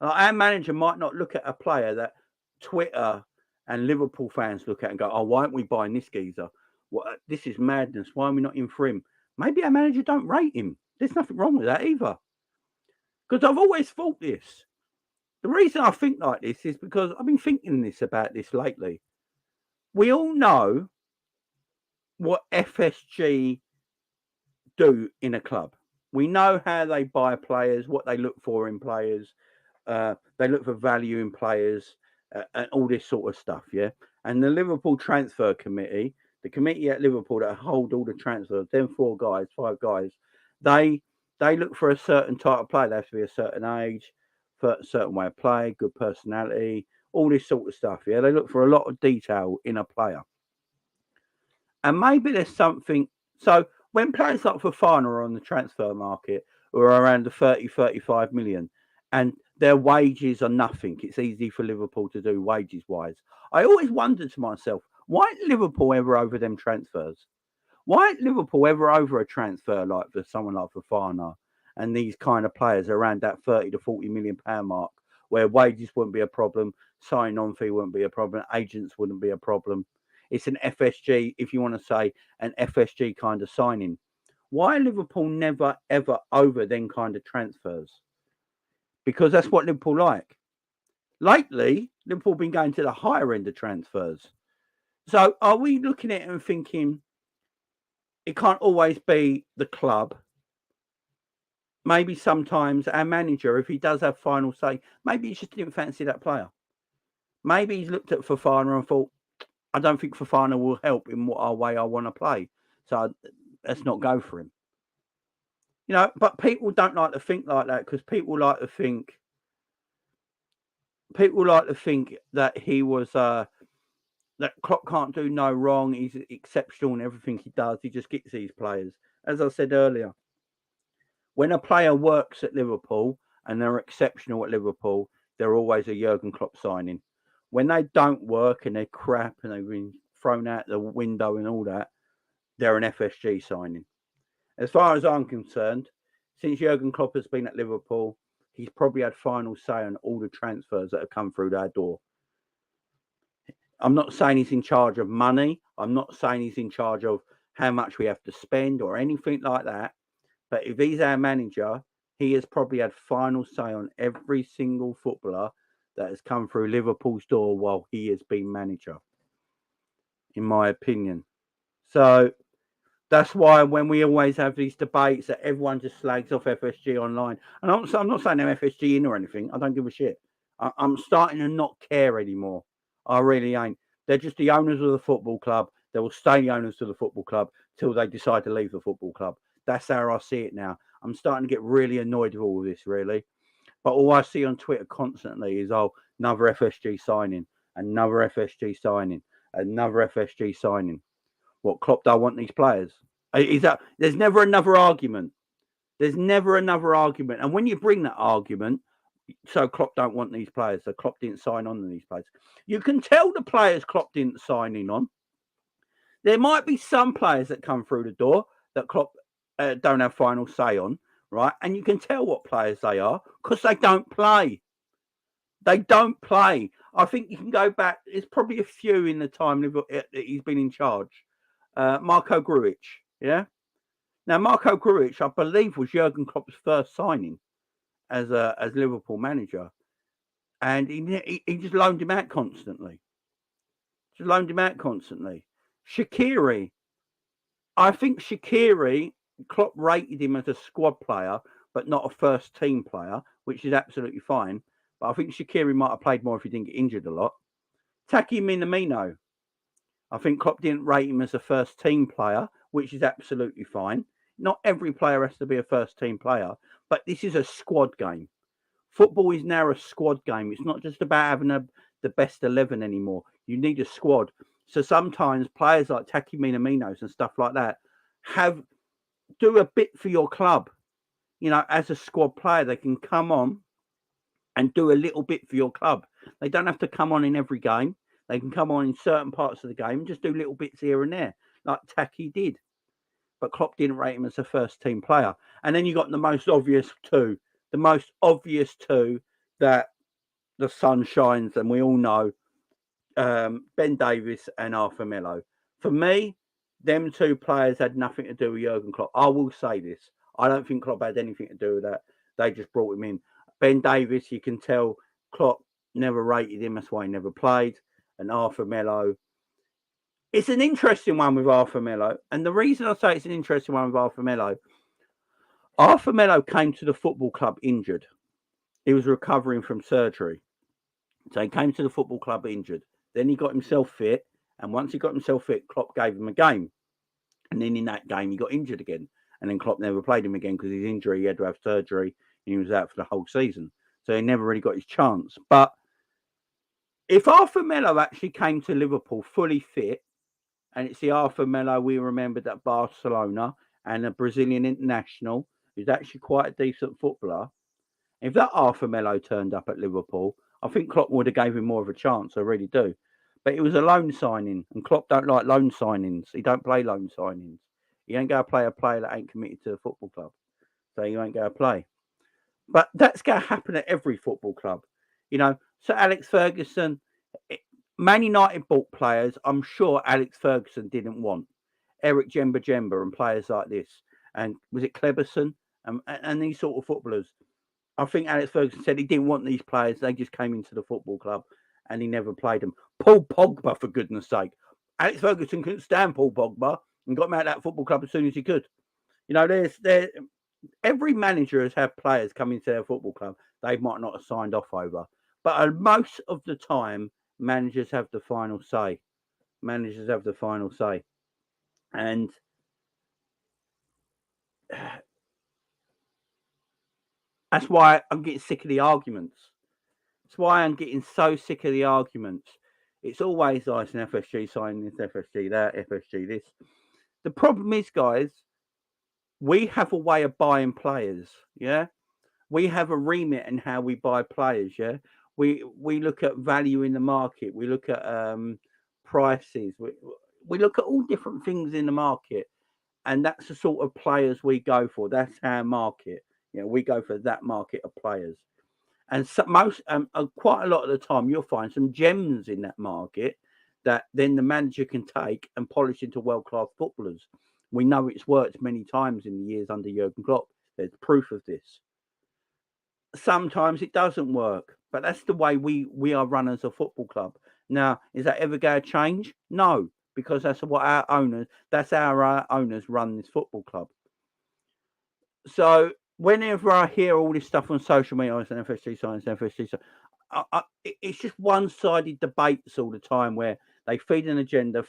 Our manager might not look at a player that Twitter and Liverpool fans look at and go, "Oh, why aren't we buying this geezer? What? This is madness. Why are we not in for him?" Maybe our manager don't rate him. There's nothing wrong with that either. Because I've always thought this. The reason I think like this is because I've been thinking about this lately. We all know what FSG do in a club. We know how they buy players, what they look for in players. They look for value in players and all this sort of stuff, yeah. And the Liverpool transfer committee, the committee at Liverpool that hold all the transfers, them 5 guys, they look for a certain type of player. They have to be a certain age, for a certain way of play, good personality, all this sort of stuff. Yeah, they look for a lot of detail in a player. And maybe there's something. So when players like Fofana are on the transfer market, or around the 30, 35 million, and their wages are nothing, it's easy for Liverpool to do wages wise. I always wondered to myself, why ain't Liverpool ever over them transfers? Why ain't Liverpool ever over a transfer like for someone like Fofana and these kind of players around that 30 to 40 million pound mark, where wages wouldn't be a problem, sign on fee wouldn't be a problem, agents wouldn't be a problem. It's an FSG, if you want to say, an FSG kind of signing. Why are Liverpool never ever over them kind of transfers? Because that's what Liverpool like. Lately, Liverpool been going to the higher end of transfers. So are we looking at it and thinking it can't always be the club? Maybe sometimes our manager, if he does have final say, maybe he just didn't fancy that player. Maybe he's looked at Fofana and thought, I don't think Fofana will help in what way I want to play. So let's not go for him. You know, but people don't like to think like that because people like to think that he was that Klopp can't do no wrong. He's exceptional in everything he does. He just gets these players. As I said earlier, when a player works at Liverpool and they're exceptional at Liverpool, they're always a Jurgen Klopp signing. When they don't work and they're crap and they've been thrown out the window and all that, they're an FSG signing. As far as I'm concerned, since Jurgen Klopp has been at Liverpool, he's probably had final say on all the transfers that have come through their door. I'm not saying he's in charge of money. I'm not saying he's in charge of how much we have to spend or anything like that. But if he's our manager, he has probably had final say on every single footballer that has come through Liverpool's door while he has been manager, in my opinion. So that's why when we always have these debates that everyone just slags off FSG online, and I'm not saying they're FSG in or anything. I don't give a shit. I'm starting to not care anymore. I really ain't. They're just the owners of the football club. They will stay the owners of the football club till they decide to leave the football club. That's how I see it now. I'm starting to get really annoyed with all of this, really. But all I see on Twitter constantly is, oh, another FSG signing, another FSG signing, another FSG signing. What, Klopp don't want these players? Is that there's never another argument. There's never another argument. And when you bring that argument, so Klopp don't want these players, so Klopp didn't sign on to these players. You can tell the players Klopp didn't sign in on. There might be some players that come through the door that Klopp don't have final say on, right? And you can tell what players they are because they don't play. They don't play. I think you can go back. There's probably a few in the time that he's been in charge. Marco Grujic, yeah. Now Marco Grujic, I believe, was Jurgen Klopp's first signing as Liverpool manager, and he just loaned him out constantly. Shaqiri, I think Shaqiri, Klopp rated him as a squad player, but not a first team player, which is absolutely fine. But I think Shaqiri might have played more if he didn't get injured a lot. Taki Minamino, I think Klopp didn't rate him as a first team player, which is absolutely fine. Not every player has to be a first team player, but this is a squad game. Football is now a squad game. It's not just about having the best 11 anymore. You need a squad. So sometimes players like Taki Minaminos and stuff like that do a bit for your club. You know, as a squad player, they can come on and do a little bit for your club. They don't have to come on in every game. They can come on in certain parts of the game and just do little bits here and there, like Taki did. But Klopp didn't rate him as a first team player. And then you got the most obvious two. the most obvious two that the sun shines, and we all know Ben Davies and Arthur Melo. For me, them two players had nothing to do with Jurgen Klopp. I will say this. I don't think Klopp had anything to do with that. They just brought him in. Ben Davies, you can tell Klopp never rated him. That's why he never played. And Arthur Melo. It's an interesting one with Arthur Melo. And the reason I say it's an interesting one with Arthur Melo came to the football club injured. He was recovering from surgery. So he came to the football club injured. Then he got himself fit. And once he got himself fit, Klopp gave him a game. And then in that game, he got injured again. And then Klopp never played him again because his injury, he had to have surgery. And he was out for the whole season. So he never really got his chance. But if Arthur Melo actually came to Liverpool fully fit, and it's the Arthur Melo we remembered at Barcelona and a Brazilian international who's actually quite a decent footballer, if that Arthur Melo turned up at Liverpool, I think Klopp would have gave him more of a chance. I really do. But it was a loan signing, and Klopp don't like loan signings. He don't play loan signings. He ain't going to play a player that ain't committed to the football club. So he ain't going to play. But that's going to happen at every football club. You know, so Alex Ferguson, Man United bought players I'm sure Alex Ferguson didn't want. Eric Jemba and players like this. And was it Kleberson? And these sort of footballers. I think Alex Ferguson said he didn't want these players. They just came into the football club and he never played them. Paul Pogba, for goodness sake. Alex Ferguson couldn't stand Paul Pogba and got him out of that football club as soon as he could. You know, every manager has had players come into their football club they might not have signed off over. But most of the time, managers have the final say. Managers have the final say. And that's why I'm getting sick of the arguments. That's why I'm getting so sick of the arguments. It's always like an FSG signing this, FSG that, FSG this. The problem is, guys, we have a way of buying players, yeah? We have a remit in how we buy players, yeah? We look at value in the market. We look at prices. We look at all different things in the market. And that's the sort of players we go for. That's our market. You know, we go for that market of players. And quite a lot of the time, you'll find some gems in that market that then the manager can take and polish into world-class footballers. We know it's worked many times in the years under Jurgen Klopp. There's proof of this. Sometimes it doesn't work, but that's the way we are run as a football club. Now, is that ever going to change? No, because that's how our owners run this football club. So whenever I hear all this stuff on social media, it's an FSG sign, it's just one-sided debates all the time where they feed an agenda,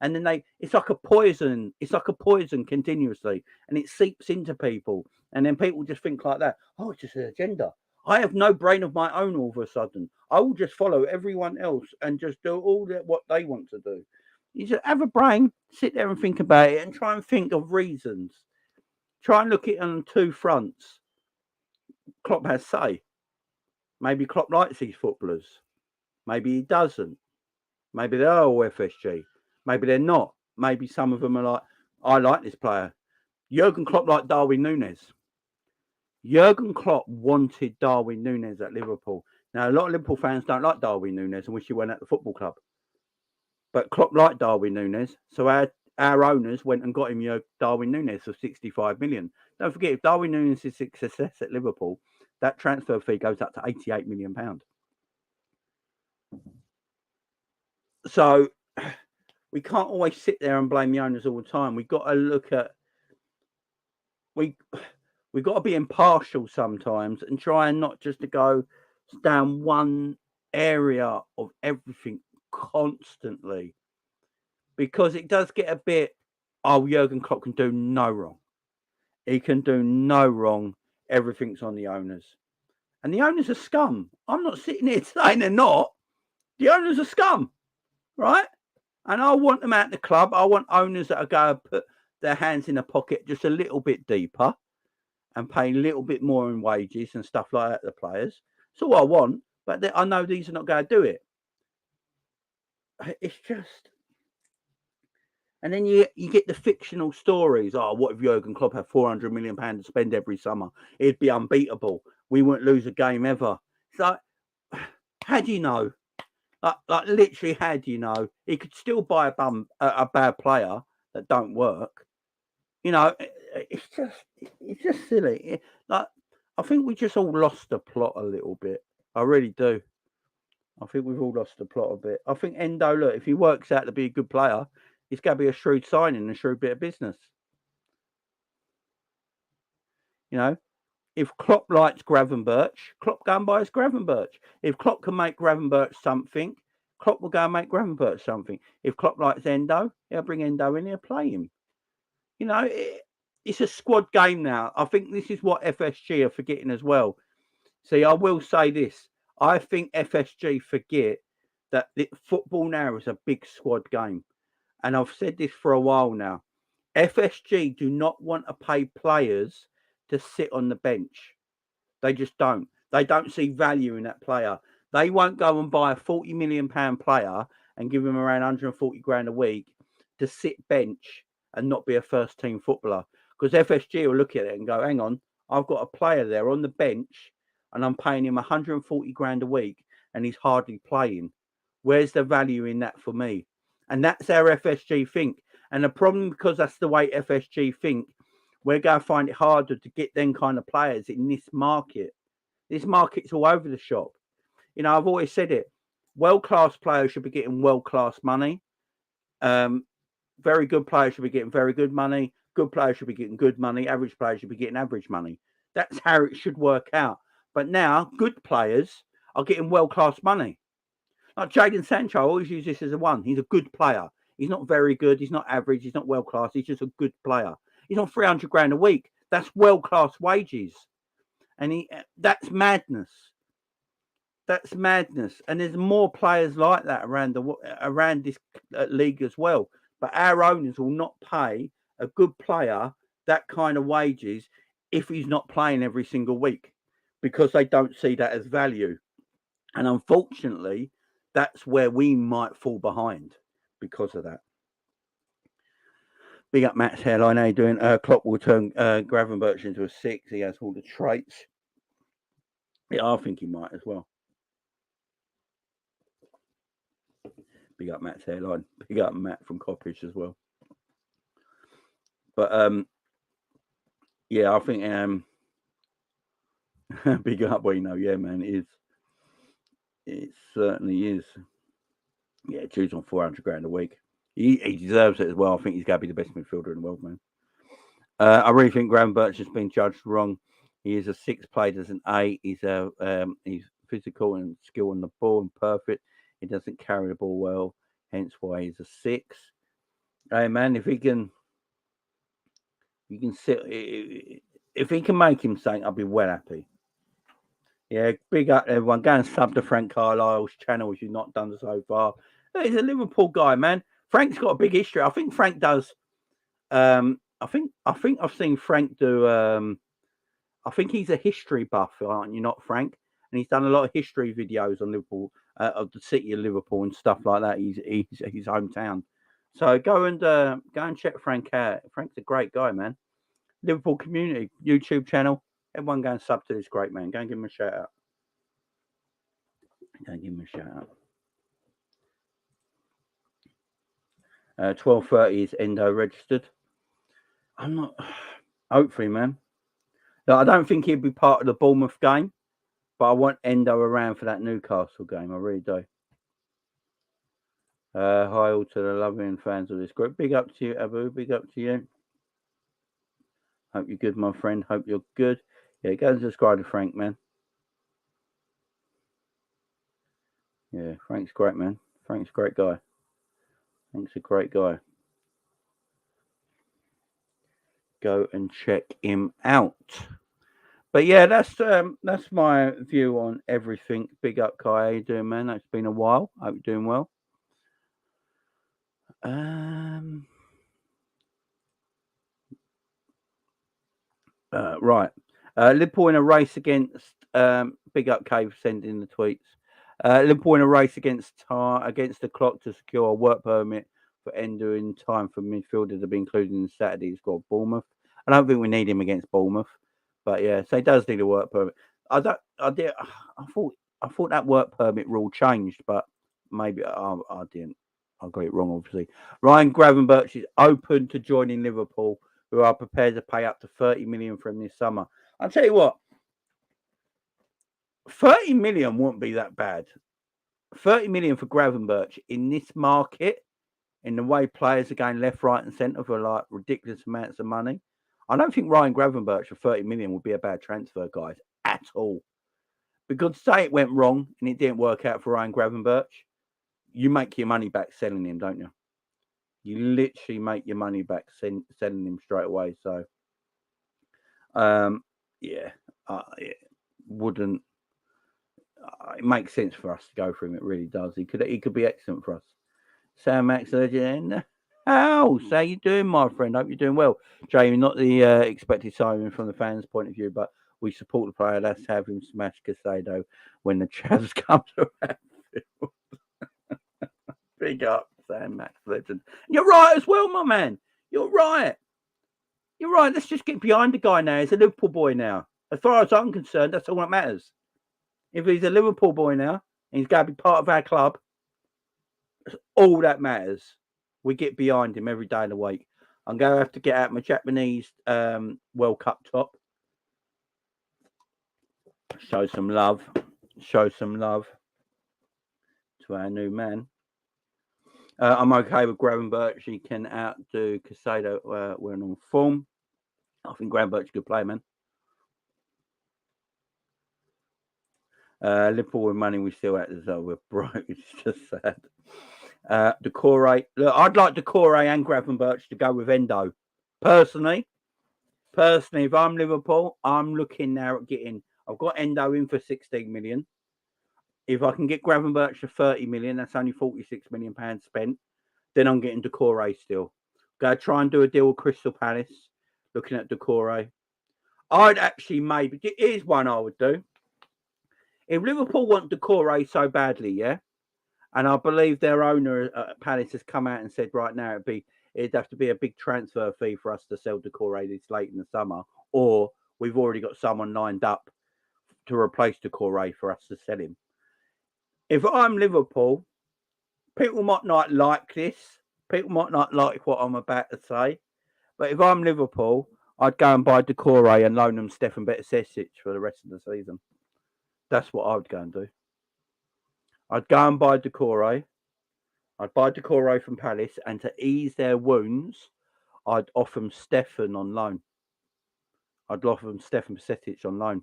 and then it's like a poison. It's like a poison continuously, and it seeps into people, and then people just think like that. Oh, it's just an agenda. I have no brain of my own all of a sudden. I will just follow everyone else and just do all what they want to do. You just have a brain, sit there and think about it, and try and think of reasons. Try and look at it on two fronts. Klopp has say. Maybe Klopp likes these footballers. Maybe he doesn't. Maybe they are all FSG. Maybe they're not. Maybe some of them are like, I like this player. Jurgen Klopp liked Darwin Núñez. Jurgen Klopp wanted Darwin Núñez at Liverpool. Now, a lot of Liverpool fans don't like Darwin Núñez and wish he went at the football club. But Klopp liked Darwin Núñez, so our owners went and got him Darwin Núñez for 65 million. Don't forget, if Darwin Núñez is a success at Liverpool, that transfer fee goes up to £88 million. So we can't always sit there and blame the owners all the time. We've got to look at we've got to be impartial sometimes and try and not just to go down one area of everything constantly, because it does get a bit, Jurgen Klopp can do no wrong. He can do no wrong. Everything's on the owners. And the owners are scum. I'm not sitting here saying they're not. The owners are scum, right? And I want them at the club. I want owners that are going to put their hands in the pocket just a little bit deeper and pay a little bit more in wages and stuff like that to the players. That's all I want. But I know these are not going to do it. It's just... And then you get the fictional stories. Oh, what if Jurgen Klopp had £400 million to spend every summer? He'd be unbeatable. We wouldn't lose a game ever. It's like, how do you know? Like literally, how do you know? He could still buy a bad player that don't work. You know, it's just silly. Like, I think we just all lost the plot a little bit. I really do. I think we've all lost the plot a bit. I think Endo, look, if he works out to be a good player, it's going to be a shrewd signing and a shrewd bit of business. You know, if Klopp likes Gravenberch, Klopp go and buys Gravenberch. If Klopp can make Gravenberch something, Klopp will go and make Gravenberch something. If Klopp likes Endo, he'll bring Endo in, he'll play him. You know, it's a squad game now. I think this is what FSG are forgetting as well. See, I will say this. I think FSG forget that football now is a big squad game. And I've said this for a while now. FSG do not want to pay players to sit on the bench. They just don't. They don't see value in that player. They won't go and buy a £40 million player and give him around 140 grand a week to sit bench and not be a first team footballer. Because FSG will look at it and go, hang on, I've got a player there on the bench and I'm paying him 140 grand a week and he's hardly playing. Where's the value in that for me? And that's how FSG think. And the problem, because that's the way FSG think, we're going to find it harder to get them kind of players in this market. This market's all over the shop. You know, I've always said it. World-class players should be getting world-class money. Very good players should be getting very good money. Good players should be getting good money. Average players should be getting average money. That's how it should work out. But now, good players are getting world-class money. Like Jadon Sancho, I always use this as a one. He's a good player. He's not very good. He's not average. He's not world-class. He's just a good player. He's on 300 grand a week. That's world-class wages. And that's madness. That's madness. And there's more players like that around this league as well. But our owners will not pay a good player that kind of wages if he's not playing every single week because they don't see that as value. And unfortunately, that's where we might fall behind because of that. Big up Matt's hairline. How you doing? Klopp will turn Gravenberch into a 6. He has all the traits. Yeah, I think he might as well. Big up Matt's hairline. Big up Matt from Coppage as well. But yeah, I think big up, well, you know, yeah, man, it is. It certainly is. Yeah, choose on 400 grand a week. He deserves it as well. I think he's going to be the best midfielder in the world, man. I really think Gravenberch has been judged wrong. He is a 6, played as an 8. He's physical and skill on the ball and perfect. He doesn't carry the ball well, hence why he's a 6. Hey, man, if he can sit, if he can make him something, I'll be well happy. Yeah, big up everyone. Go and sub to Frank Carlisle's channel, which you've not done so far. He's a Liverpool guy, man. Frank's got a big history. I think Frank does. I think I've seen Frank do. I think he's a history buff, aren't you? Not Frank, and he's done a lot of history videos on Liverpool, of the city of Liverpool and stuff like that. He's his hometown. So go and check Frank out. Frank's a great guy, man. Liverpool community YouTube channel. Everyone go and sub to this great man. Go and give him a shout out. Go and give him a shout out. 12:30 is Endo registered. I'm not. Hopefully, man. No, I don't think he'd be part of the Bournemouth game, but I want Endo around for that Newcastle game. I really do. Hi all to the loving fans of this group. Big up to you, Abu. Big up to you. Hope you're good, my friend. Hope you're good. Yeah, go and subscribe to Frank, man. Yeah, Frank's great, man. Frank's a great guy. Frank's a great guy. Go and check him out. But yeah, that's my view on everything. Big up, Kai. How you doing, man? It's been a while. Hope you're doing well. Right. Liverpool in a race against big up Cave sending the tweets. Liverpool in a race against the clock to secure a work permit for Endo in time for midfielder to be included in Saturday's squad. Bournemouth. I don't think we need him against Bournemouth, but yeah, so he does need a work permit. I thought that work permit rule changed, but maybe I didn't. I got it wrong, obviously. Ryan Gravenberch is open to joining Liverpool, who are prepared to pay up to 30 million for him this summer. I'll tell you what, 30 million wouldn't be that bad. 30 million for Gravenberch in this market, in the way players are going left, right, and centre for like ridiculous amounts of money. I don't think Ryan Gravenberch for 30 million would be a bad transfer, guys, at all. Because say it went wrong and it didn't work out for Ryan Gravenberch, you make your money back selling him, don't you? You literally make your money back selling him straight away. So, it wouldn't. It makes sense for us to go for him. It really does. He could be excellent for us. Sam Max Legend. How you doing, my friend? Hope you're doing well. Jamie, not the expected signing from the fans' point of view, but we support the player. Let's have him smash Casado when the Chavs come to Anfield. Big up, Sam Max Legend. You're right as well, my man. You're right. You're right. Let's just get behind the guy now. He's a Liverpool boy now. As far as I'm concerned, that's all that matters. If he's a Liverpool boy now, and he's going to be part of our club, that's all that matters. We get behind him every day of the week. I'm going to have to get out my Japanese World Cup top. Show some love. Show some love to our new man. I'm okay with Gravenberch. He can outdo Casado when on form. I think Gravenberch's a good player, man. Liverpool with money, we still at as we're broke. It's just sad. Decore. Look, I'd like Decore and Gravenberch to go with Endo. Personally, if I'm Liverpool, I'm looking now at getting. I've got Endo in for 16 million. If I can get Gravenberch for 30 million, that's only 46 million pounds spent. Then I'm getting Decore still. Go try and do a deal with Crystal Palace. Looking at Decore. I'd actually maybe. Here's one I would do. If Liverpool want Decore so badly, yeah, and I believe their owner at Palace has come out and said right now it'd have to be a big transfer fee for us to sell Decore this late in the summer, or we've already got someone lined up to replace Decore for us to sell him. If I'm Liverpool, people might not like this. People might not like what I'm about to say. But if I'm Liverpool, I'd go and buy Decore and loan them Stefan Betasesic for the rest of the season. That's what I would go and do. I'd go and buy Decore. I'd buy Decore from Palace, and to ease their wounds, I'd offer them Stefan on loan. I'd offer them Stefan Betasesic on loan.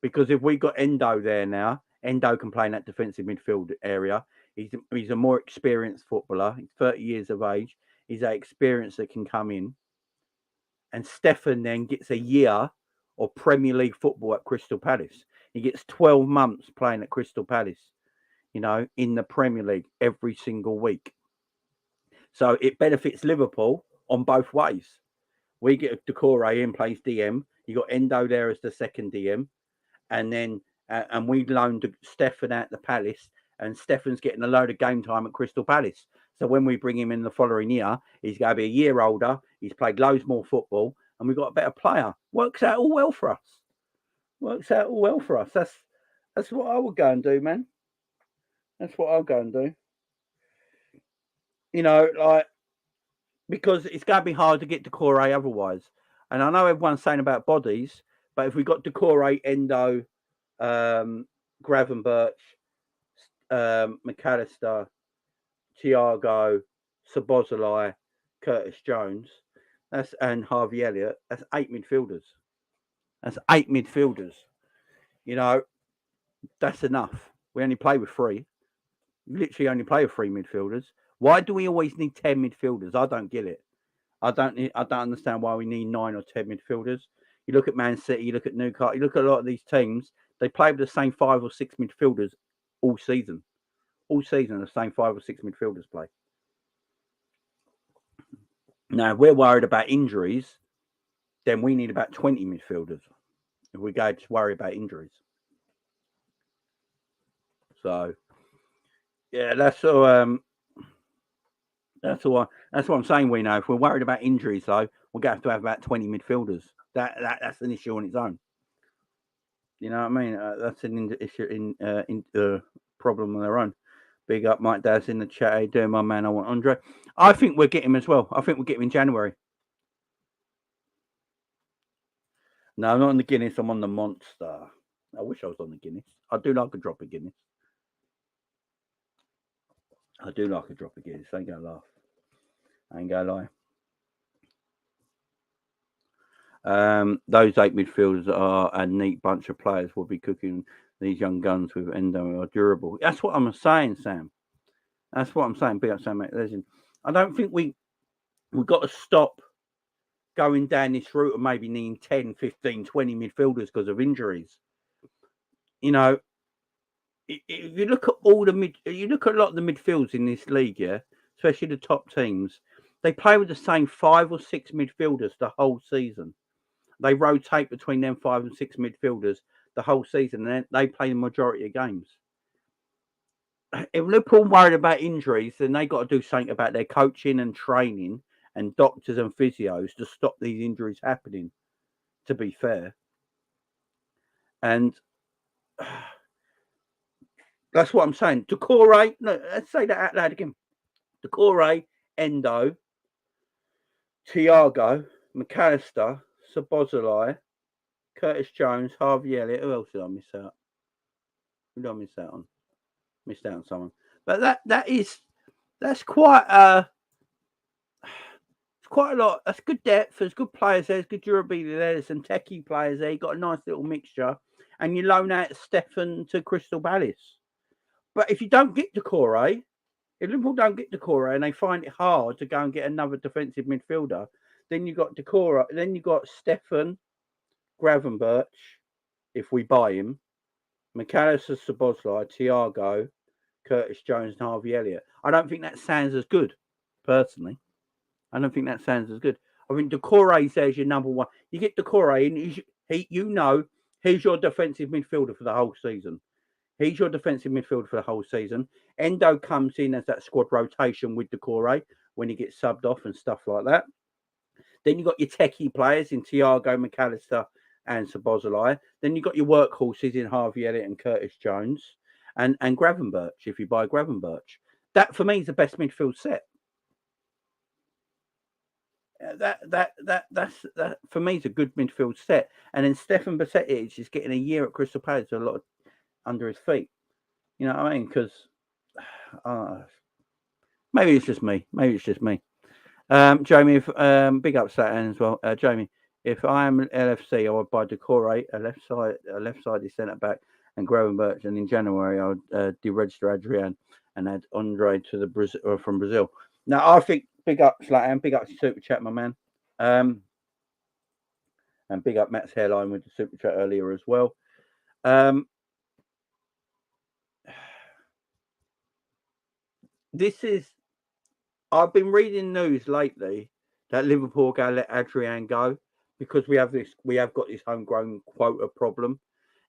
Because if we got Endo there now, Endo can play in that defensive midfield area. He's a more experienced footballer. He's 30 years of age. He's that experience that can come in. And Stefan then gets a year of Premier League football at Crystal Palace. He gets 12 months playing at Crystal Palace, in the Premier League every single week. So it benefits Liverpool on both ways. We get Decore in, plays DM. You got Endo there as the second DM. And then and we loaned Stefan out the Palace, and Stefan's getting a load of game time at Crystal Palace. So when we bring him in the following year, he's going to be a year older. He's played loads more football, and we've got a better player. Works out all well for us. That's what I would go and do, man. That's what I'll go and do. Because it's going to be hard to get Decore otherwise. And I know everyone's saying about bodies, but if we got Decore, Endo, Gravenberch, McAllister, Thiago, Szoboszlai, Curtis Jones, and Harvey Elliott, that's 8 midfielders. That's enough. We only play with 3. Literally only play with 3 midfielders. Why do we always need 10 midfielders? I don't get it. I don't understand why we need 9 or 10 midfielders. You look at Man City, you look at Newcastle, you look at a lot of these teams, they play with the same 5 or 6 midfielders all season. All season, the same 5 or 6 midfielders play. Now, if we're worried about injuries, then we need about 20 midfielders if we go to worry about injuries. So, yeah, that's all. That's all. That's what I'm saying. We know if we're worried about injuries, though, we're going to have about 20 midfielders. That's an issue on its own. You know what I mean? That's an issue in problem on their own. Big up, Mike Daz in the chat. How you doing, my man? I want Andre. I think we'll get him as well. I think we'll get him in January. No, I'm not on the Guinness. I'm on the Monster. I wish I was on the Guinness. I do like a drop of Guinness. I do like a drop of Guinness. I ain't gonna laugh. I ain't gonna lie. Those 8 midfielders are a neat bunch of players. We'll be cooking these young guns with Endo are durable. That's what I'm saying, Sam. That's what I'm saying. Big up, Sam, mate. Legend. I don't think we've got to stop going down this route of maybe needing 10, 15, 20 midfielders because of injuries. You know, if you look at you look at a lot of the midfields in this league, yeah, especially the top teams, they play with the same 5 or 6 midfielders the whole season. They rotate between them 5 and 6 midfielders the whole season, and they play the majority of games. If Liverpool worried about injuries, then they got to do something about their coaching and training and doctors and physios to stop these injuries happening. To be fair, and that's what I'm saying. Decore, no, let's say that out loud again. Decore, Endo, Thiago, McAllister, Szoboszlai, Curtis Jones, Harvey Elliott. Who else did I miss out? Who did I miss out on? Missed out on someone. But that's quite it's quite a lot. That's good depth. There's good players there. There's good durability there. There's some techie players there. You got a nice little mixture, and you loan out Stefan to Crystal Palace. But if you don't get Decore, if Liverpool don't get Decore and they find it hard to go and get another defensive midfielder, then you got Decore. Then you got Stefan Gravenberch, if we buy him, McAllister, Szoboszlai, Thiago, Curtis Jones, and Harvey Elliott. I don't think that sounds as good, personally. I don't think that sounds as good. I think Decore says your number one. You get Decore in, he's your defensive midfielder for the whole season. He's your defensive midfielder for the whole season. Endo comes in as that squad rotation with Decore when he gets subbed off and stuff like that. Then you've got your techie players in Thiago, McAllister, and Szoboszlai. Then you've got your workhorses in Harvey Elliott and Curtis Jones and Gravenberch, if you buy Gravenberch. That, for me, is the best midfield set. That's for me is a good midfield set. And then Stefan Bajcetic is getting a year at Crystal Palace with a lot under his feet. You know what I mean? Because maybe it's just me. Jamie, if big up Saturn as well. Jamie, if I am LFC, I would buy Decore, a left-sided centre back, and Gravenberch, and in January I would deregister Adrian and add Andre to the from Brazil. Now I think big up Slatan, big up Super Chat, my man, and big up Matt's hairline with the Super Chat earlier as well. I've been reading news lately that Liverpool are going to let Adrian go because we have got this homegrown quota problem.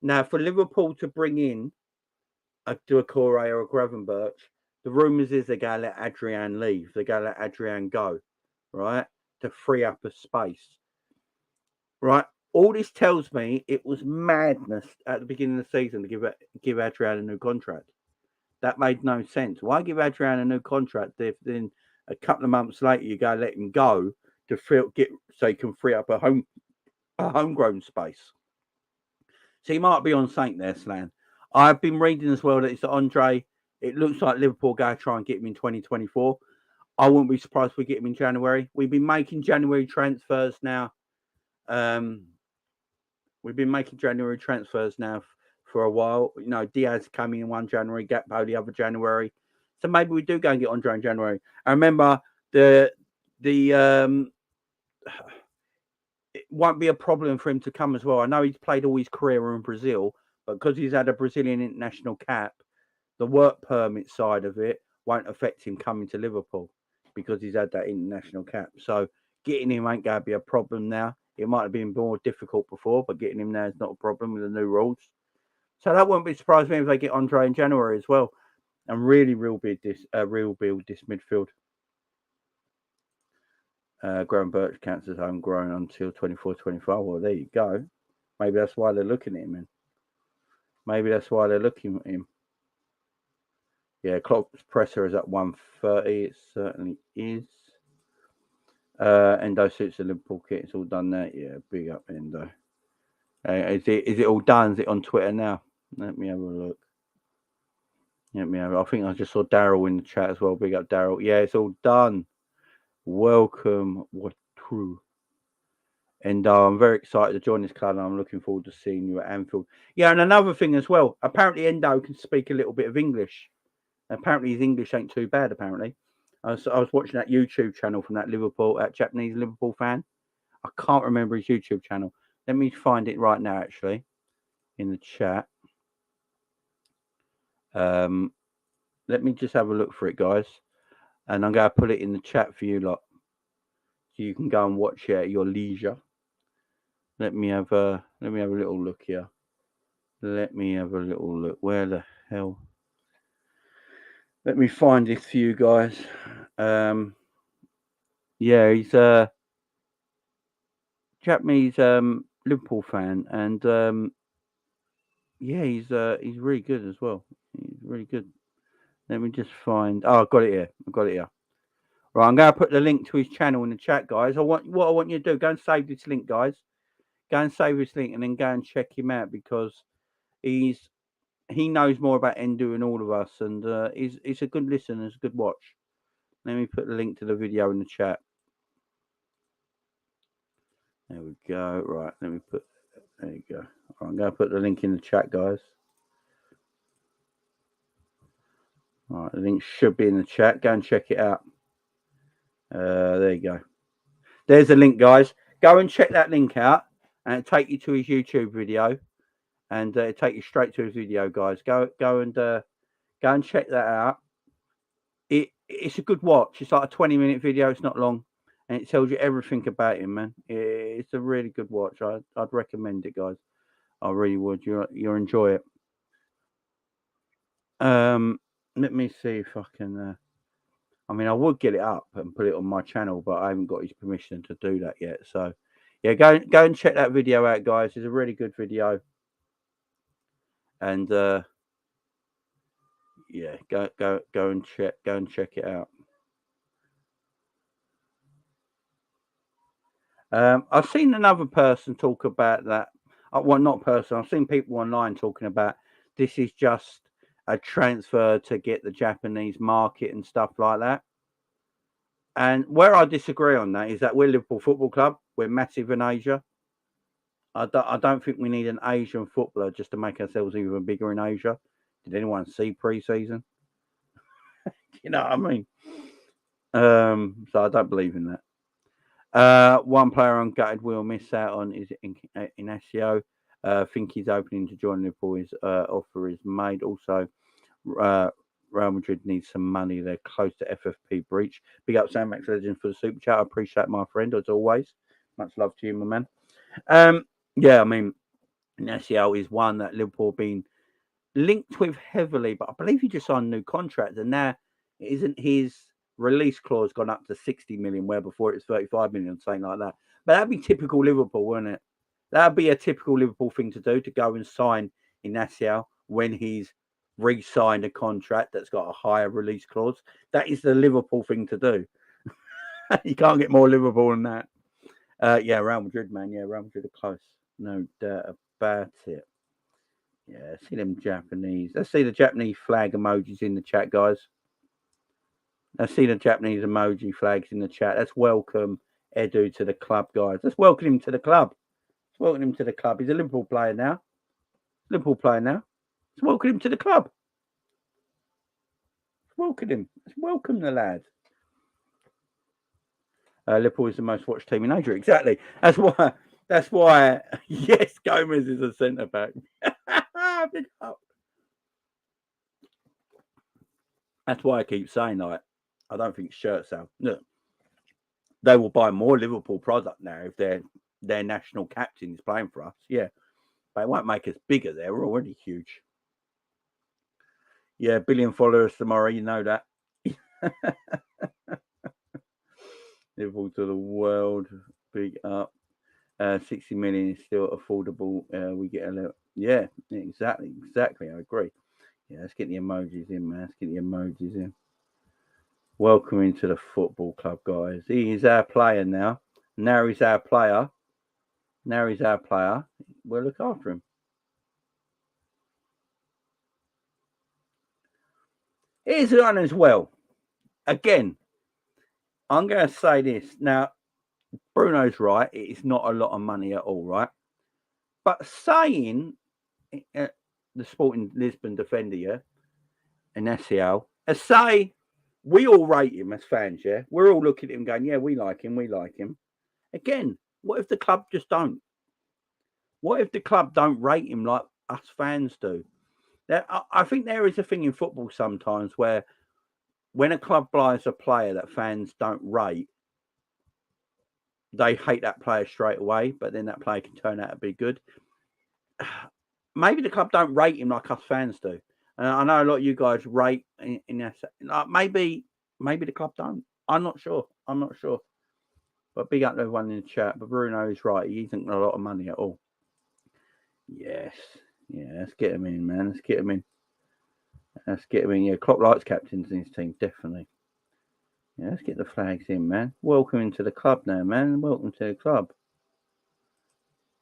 Now, for Liverpool to bring in a Decore or a Gravenberch, the rumours is they're going to let Adrian leave. They're going to let Adrian go, right, to free up a space, right? All this tells me it was madness at the beginning of the season to give Adrian a new contract. That made no sense. Why give Adrian a new contract if then a couple of months later you go let him go to so he can free up a homegrown space? So he might be on something there, Slan. I've been reading as well that it's Andre. It looks like Liverpool going to try and get him in 2024. I wouldn't be surprised if we get him in January. We've been making January transfers now. We've been making January transfers now for a while. You know, Diaz coming in 1 January, Gakpo the other January. So maybe we do go and get Andre in January. I remember it won't be a problem for him to come as well. I know he's played all his career in Brazil, but because he's had a Brazilian international cap, the work permit side of it won't affect him coming to Liverpool because he's had that international cap. So getting him ain't going to be a problem now. It might have been more difficult before, but getting him now is not a problem with the new rules. So that won't be surprised me if they get Andre in January as well, and really rebuild this midfield. Gravenberch counts as homegrown until 24-25. Well, there you go. Maybe that's why they're looking at him. Then. Maybe that's why they're looking at him. Yeah, Klopp's presser is at 130. It certainly is. Endo suits the Liverpool kit. It's all done there. Yeah, big up Endo. Is it all done? Is it on Twitter now? Let me have a look. I think I just saw Daryl in the chat as well. Big up Daryl. Yeah, it's all done. Welcome. What true. And I'm very excited to join this club, and I'm looking forward to seeing you at Anfield. Yeah, and another thing as well. Apparently, Endo can speak a little bit of English. Apparently, his English ain't too bad. Apparently, I was watching that YouTube channel from that Japanese Liverpool fan. I can't remember his YouTube channel. Let me find it right now, actually, in the chat. Let me just have a look for it, guys, and I'm going to put it in the chat for you lot, so you can go and watch it at your leisure. Let me have a little look here. Let me have a little look. Where the hell? Let me find this for you guys. Yeah, he's a Japanese Liverpool fan, and yeah, he's really good as well. He's really good. Let me just find. Oh, I've got it here. Right, I'm going to put the link to his channel in the chat, guys. What I want you to do, go and save this link, guys. Go and save this link, and then go and check him out, because he knows more about Endo than all of us, and he's a good listen, it's a good watch. Let me put the link to the video in the chat. There we go. Right, there you go. Right, I'm going to put the link in the chat, guys. All right, the link should be in the chat. Go and check it out. There you go. There's a link, guys. Go and check that link out, and it'll take you to his YouTube video, and it'll take you straight to his video, guys. Go and check that out. It's a good watch. It's like a 20-minute video. It's not long, and it tells you everything about him, man. It's a really good watch. I'd recommend it, guys. I really would. You'll enjoy it. Let me see if I can. I mean, I would get it up and put it on my channel, but I haven't got his permission to do that yet. So, yeah, go and check that video out, guys. It's a really good video, and yeah, go and check it out. I've seen another person talk about that. Well, not person. I've seen people online talking about this is just a transfer to get the Japanese market and stuff like that. And where I disagree on that is that we're Liverpool Football Club. We're massive in Asia. I don't think we need an Asian footballer just to make ourselves even bigger in Asia. Did anyone see pre-season? You know what I mean? So I don't believe in that. One player I'm gutted we'll miss out on is Inacio. I think he's opening to join Liverpool. His offer is made. Also, Real Madrid needs some money. They're close to FFP breach. Big up Sam Max Legend for the super chat. I appreciate my friend as always. Much love to you, my man. Yeah, I mean, Inacio is one that Liverpool have been linked with heavily, but I believe he just signed a new contract, and now isn't his release clause gone up to 60 million, where before it was 35 million, something like that. But that'd be typical Liverpool, wouldn't it? That'd be a typical Liverpool thing to do, to go and sign Inacio when he's re-signed a contract that's got a higher release clause. That is the Liverpool thing to do. You can't get more Liverpool than that. Yeah, Real Madrid, man. Yeah, Real Madrid are close. No doubt about it. Yeah, see them Japanese. Let's see the Japanese flag emojis in the chat, guys. Let's see the Japanese emoji flags in the chat. Let's welcome Edu to the club, guys. Let's welcome him to the club. Let's welcome him to the club. He's a Liverpool player now. Let's welcome him to the club. Let's welcome him. Let's welcome the lad. Liverpool is the most watched team in Asia. Exactly. That's why. Yes, Gomez is a centre back. That's why I keep saying, like, I don't think shirts sell. Look, they will buy more Liverpool product now if their national captain is playing for us. Yeah, but it won't make us bigger. They're already huge. Yeah, 1 billion followers tomorrow. You know that. Liverpool to the world. Big up. 60 million is still affordable. We get a little. Yeah, exactly. I agree. Yeah, let's get the emojis in, man. Let's get the emojis in. Welcome into the football club, guys. He is our player now. Now he's our player. We'll look after him. Here's one as well. Again, I'm going to say this. Now, Bruno's right. It's not a lot of money at all, right? But saying the Sporting Lisbon defender, yeah, and SCL, say we all rate him as fans, yeah? We're all looking at him going, yeah, we like him. Again, what if the club just don't? What if the club don't rate him like us fans do? I think there is a thing in football sometimes where when a club buys a player that fans don't rate, they hate that player straight away, but then that player can turn out to be good. Maybe the club don't rate him like us fans do. And I know a lot of you guys rate in that. Maybe the club don't. I'm not sure. But big up to everyone in the chat. But Bruno is right. He isn't a lot of money at all. Yes. Yeah, let's get him in, man. Let's get him in. Yeah, Klopp likes captains in his team, definitely. Yeah, let's get the flags in, man. Welcome into the club now, man. Welcome to the club.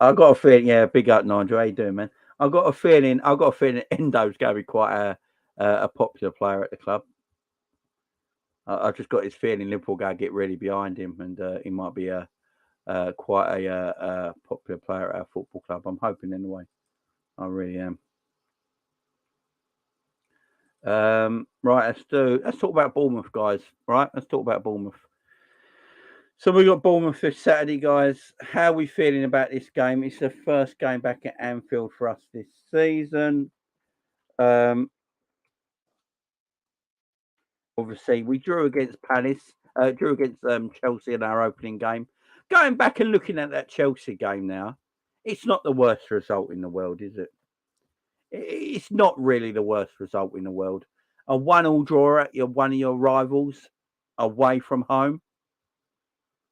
I got a feeling, yeah, big up, Nigel. How you doing, man? I got a feeling Endo's going to be quite a popular player at the club. I just got his feeling Liverpool going to get really behind him, and he might be quite a popular player at our football club. I'm hoping anyway. I really am. Right, let's talk about Bournemouth, guys. Right, let's talk about Bournemouth. So we got Bournemouth this Saturday, guys. How are we feeling about this game? It's the first game back at Anfield for us this season. Obviously, we drew against Palace, drew against Chelsea in our opening game. Going back and looking at that Chelsea game now, it's not the worst result in the world, is it? It's not really the worst result in the world. A 1-1 draw at one of your rivals away from home.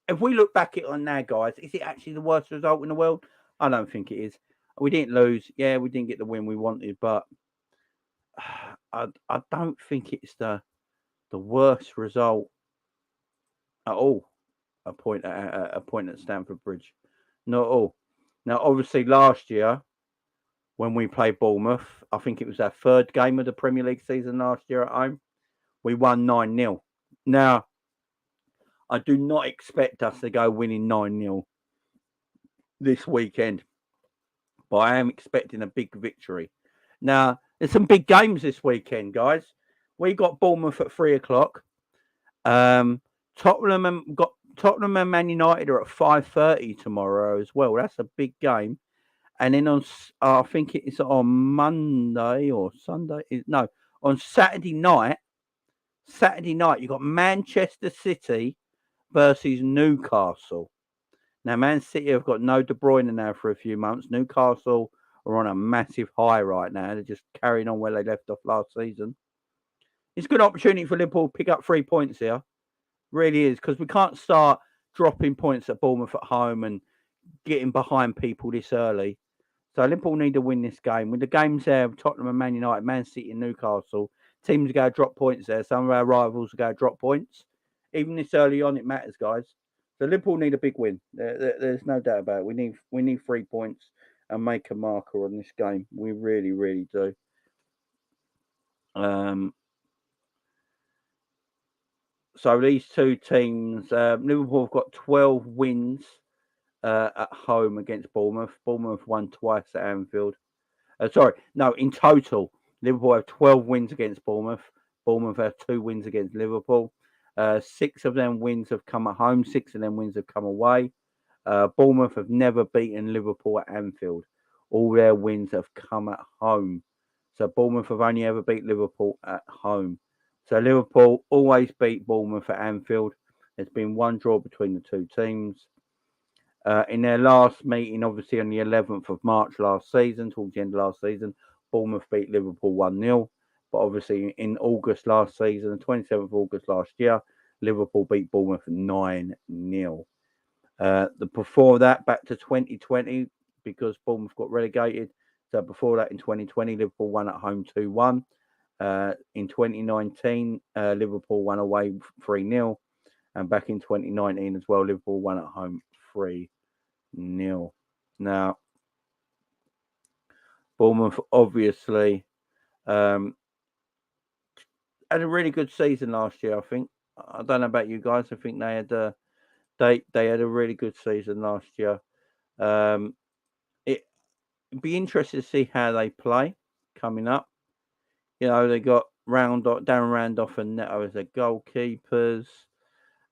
If we look back at it on now, guys, is it actually the worst result in the world? I don't think it is. We didn't lose. Yeah, we didn't get the win we wanted, but I don't think it's the worst result at all. A point at Stamford Bridge, not at all. Now, obviously, last year when we played Bournemouth, I think it was our third game of the Premier League season last year at home. We won 9-0. Now, I do not expect us to go winning 9-0 this weekend, but I am expecting a big victory. Now, there's some big games this weekend, guys. We got Bournemouth at 3:00. Tottenham and Man United are at 5:30 tomorrow as well. That's a big game. And then I think it's on Monday or Sunday. No, on Saturday night. You got Manchester City versus Newcastle. Now, Man City have got no De Bruyne now for a few months. Newcastle are on a massive high right now. They're just carrying on where they left off last season. It's a good opportunity for Liverpool to pick up 3 points here. Really is, because we can't start dropping points at Bournemouth at home and getting behind people this early. So Liverpool need to win this game. With the games there, Tottenham and Man United, Man City and Newcastle, teams are going to drop points there. Some of our rivals are going to drop points. Even this early on, it matters, guys. So Liverpool need a big win. There's no doubt about it. We need 3 points and make a marker on this game. We really, really do. So these two teams, Liverpool have got 12 wins at home against Bournemouth. Bournemouth won twice at Anfield. In total, Liverpool have 12 wins against Bournemouth. Bournemouth have 2 wins against Liverpool. 6 of them wins have come at home. 6 of them wins have come away. Bournemouth have never beaten Liverpool at Anfield. All their wins have come at home. So Bournemouth have only ever beat Liverpool at home. So Liverpool always beat Bournemouth at Anfield. There's been 1 draw between the 2 teams. In their last meeting, obviously on the 11th of March last season, towards the end of last season, Bournemouth beat Liverpool 1-0. But obviously in August last season, the 27th of August last year, Liverpool beat Bournemouth 9-0. Before that, back to 2020, because Bournemouth got relegated. So before that, in 2020, Liverpool won at home 2-1. In 2019, Liverpool won away 3-0. And back in 2019 as well, Liverpool won at home 3-0. Now, Bournemouth obviously had a really good season last year, I think. I don't know about you guys. I think they had they had a really good season last year. It'd be interesting to see how they play coming up. You know, they got Darren Randolph and Neto as their goalkeepers.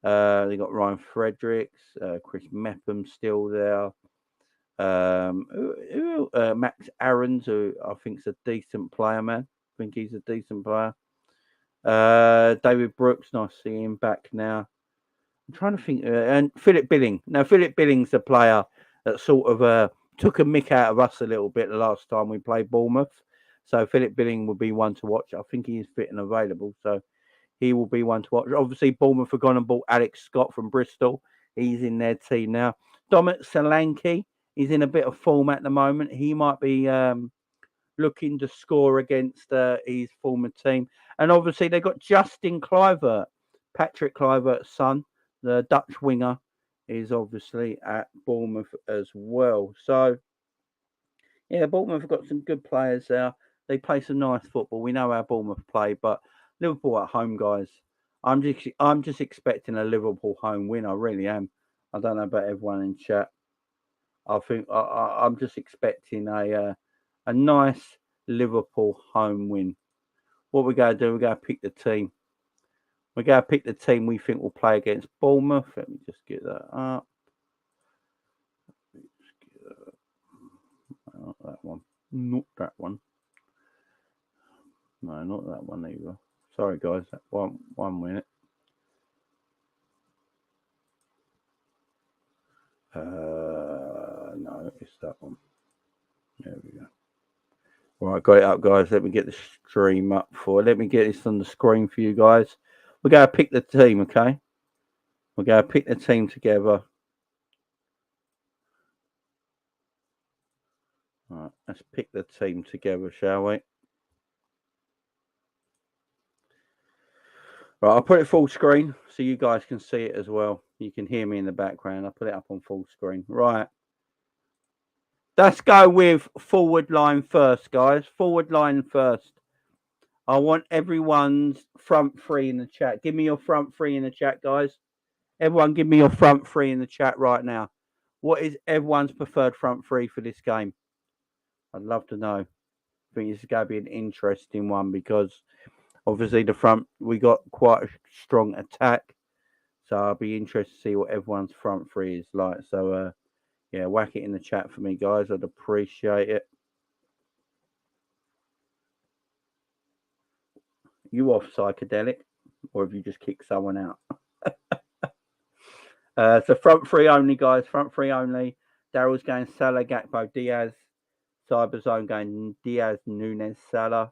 They got Ryan Fredericks, Chris Mepham still there. Max Aarons, who I think is a decent player, man. I think he's a decent player. David Brooks, nice to see him back now. I'm trying to think. And Philip Billing. Now, Philip Billing's the player that sort of took a mick out of us a little bit the last time we played Bournemouth. So Philip Billing will be one to watch. I think he is fit and available. So he will be one to watch. Obviously, Bournemouth have gone and bought Alex Scott from Bristol. He's in their team now. Dominic Solanke is in a bit of form at the moment. He might be looking to score against his former team. And obviously, they've got Justin Kluivert, Patrick Kluivert's son, the Dutch winger, is obviously at Bournemouth as well. So, yeah, Bournemouth have got some good players there. They play some nice football. We know how Bournemouth play, but Liverpool at home, guys. I'm just expecting a Liverpool home win. I really am. I don't know about everyone in chat. I think I'm just expecting a nice Liverpool home win. What we're going to do, we're going to pick the team. We're going to pick the team we think will play against Bournemouth. Let me just get that up. Not that one. Not that one. No, not that one either. Sorry, guys. One minute. No, it's that one. There we go. All right, got it up, guys. Let me get the stream up let me get this on the screen for you guys. We're going to pick the team, okay? We're going to pick the team together. All right, let's pick the team together, shall we? Right, I'll put it full screen so you guys can see it as well. You can hear me in the background. I'll put it up on full screen. Right. Let's go with forward line first, guys. Forward line first. I want everyone's front three in the chat. Give me your front three in the chat, guys. Everyone give me your front three in the chat right now. What is everyone's preferred front three for this game? I'd love to know. I think this is going to be an interesting one because obviously the front, we got quite a strong attack. So I'll be interested to see what everyone's front three is like. So, yeah, whack it in the chat for me, guys. I'd appreciate it. You off psychedelic? Or have you just kicked someone out? So front three only, guys. Front three only. Daryl's going Salah, Gakpo, Diaz. Cyberzone going Diaz, Nunes, Salah.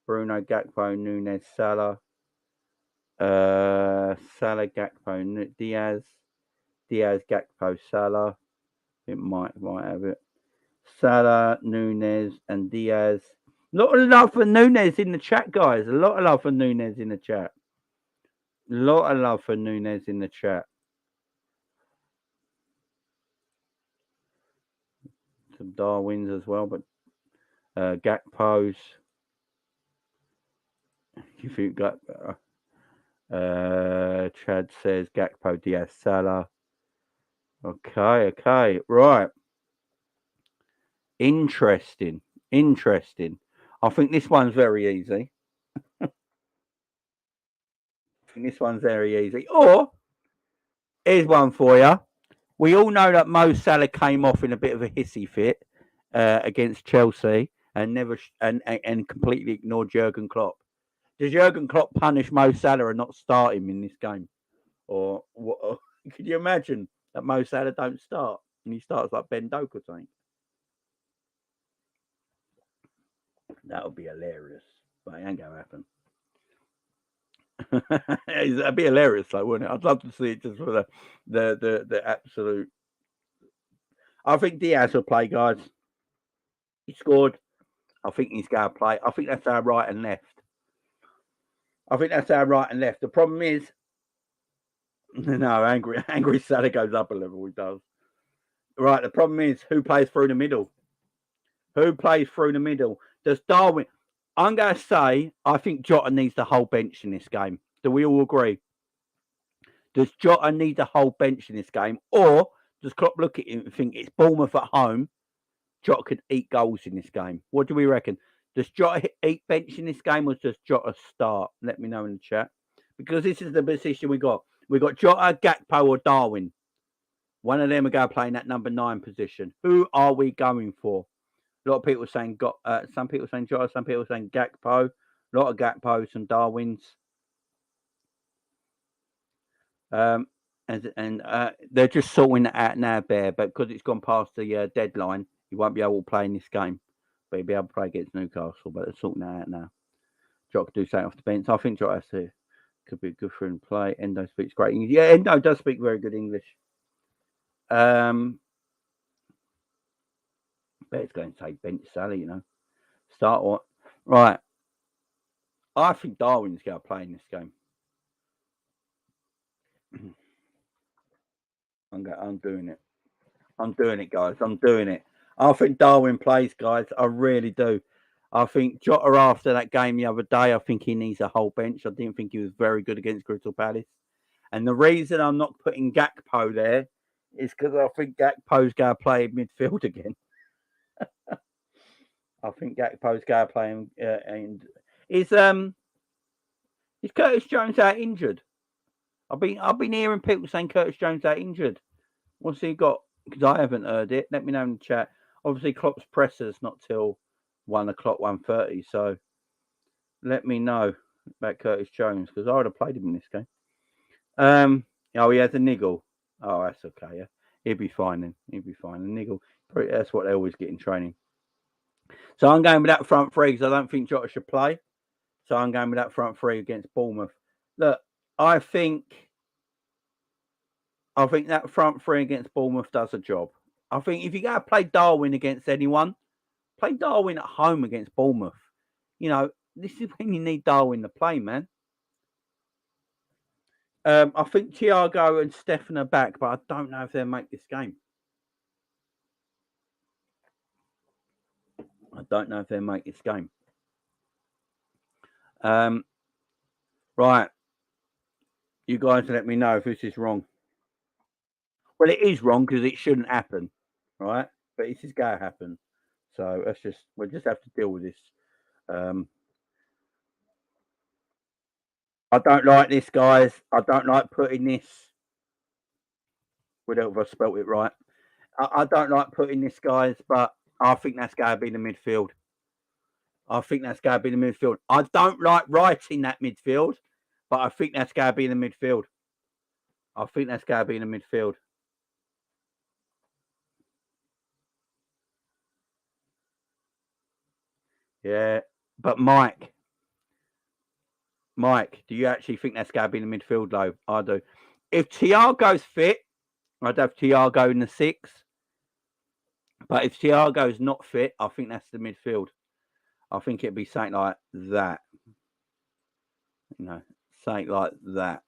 Bruno, Gakpo, Nunes, Salah. Salah, Gakpo, Diaz. Diaz, Gakpo, Salah. It might have it. Salah, Nunes, and Diaz. A lot of love for Nunes in the chat, guys. A lot of love for Nunes in the chat. A lot of love for Nunes in the chat. Some Darwins as well, but Gakpo's. You think Gakpo? Chad says Gakpo, Diaz, Salah. Okay, right. Interesting. I think this one's very easy. Or here's one for you. We all know that Mo Salah came off in a bit of a hissy fit against Chelsea and completely ignored Jurgen Klopp. Does Jurgen Klopp punish Mo Salah and not start him in this game? Or what? Could you imagine that Mo Salah don't start and he starts like Ben Doku thing? That would be hilarious, but it ain't gonna happen. That'd be hilarious, though, wouldn't it? I'd love to see it just for the absolute. I think Diaz will play, guys. He scored. I think he's going to play. I think that's our right and left. The problem is, no, angry Salah goes up a level. He does. Right. The problem is, who plays through the middle? Does Darwin? I'm going to say, I think Jota needs the whole bench in this game. Do we all agree? Does Jota need the whole bench in this game? Or does Klopp look at him and think it's Bournemouth at home? Jota could eat goals in this game. What do we reckon? Does Jota eat bench in this game or does Jota start? Let me know in the chat. Because this is the position we got. We got Jota, Gakpo or Darwin. One of them are going to play in that number 9 position. Who are we going for? A lot of people saying some people saying Jota, some people saying Gakpo. A lot of Gakpos and Darwins. And they're just sorting that out now, Bear. But because it's gone past the deadline, he won't be able to play in this game. But he'll be able to play against Newcastle. But they're sorting that out now. Jota could do something off the bench. I think Jota could be good for him to play. Endo speaks great English. Yeah, Endo does speak very good English. Bet it's going to say bench Sally, Start what? Right. I think Darwin's going to play in this game. I'm doing it. I'm doing it, guys. I'm doing it. I think Darwin plays, guys. I really do. I think Jota, after that game the other day, I think he needs a whole bench. I didn't think he was very good against Crystal Palace. And the reason I'm not putting Gakpo there is because I think Gakpo's going to play midfield again. I think Gakpo's going to play him. And is Curtis Jones out injured? I've been hearing people saying Curtis Jones out injured. What's he got? Because I haven't heard it. Let me know in the chat. Obviously, Klopp's presser's not till 1 o'clock, 1:30. So let me know about Curtis Jones because I would have played him in this game. Oh, he has a niggle. Oh, that's okay. Yeah, he'll be fine then. A niggle. That's what they always get in training. So I'm going with that front three because I don't think Jota should play. So I'm going with that front three against Bournemouth. Look, I think that front three against Bournemouth does a job. I think if you go to play Darwin against anyone, play Darwin at home against Bournemouth. This is when you need Darwin to play, man. I think Thiago and Stefan are back, but I don't know if they'll make this game. Right. You guys let me know if this is wrong. Well, it is wrong because it shouldn't happen, right? But this is going to happen. So we'll just have to deal with this. I don't like this, guys. I don't like putting this. Whatever I spelt it right. I don't like putting this, guys, but I think that's going to be the midfield. I don't like writing that midfield, but I think that's going to be the midfield. Yeah, but Mike, do you actually think that's going to be the midfield, though? I do. If Thiago's fit, I'd have Thiago in the 6. But if Thiago's not fit, I think that's the midfield. I think it'd be something like that. Something like that.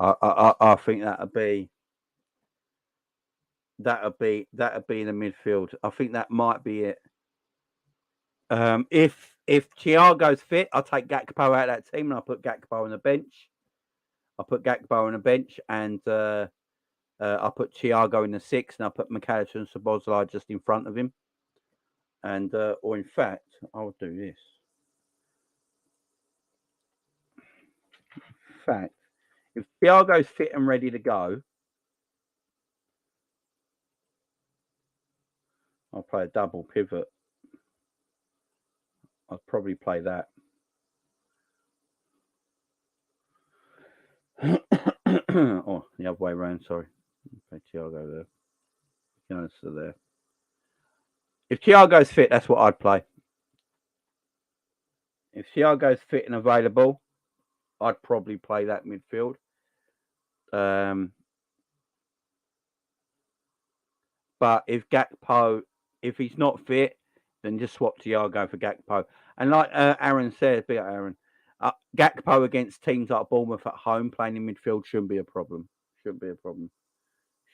I think that'd be the midfield. I think that might be it. If Thiago's fit, I'll take Gakpo out of that team and I'll put Gakpo on the bench. And I'll put Thiago in the 6 and I'll put McAllister and Szoboszlai just in front of him. And or in fact, I'll do this. In fact, if Thiago's fit and ready to go, I'll play a double pivot. I'll probably play that. Oh, the other way around, sorry. Play Thiago there. Still there. If Thiago's fit, that's what I'd play. If Thiago's fit and available, I'd probably play that midfield. But if Gakpo, if he's not fit, then just swap Thiago for Gakpo. And like Aaron said, big Aaron, Gakpo against teams like Bournemouth at home playing in midfield shouldn't be a problem. Shouldn't be a problem.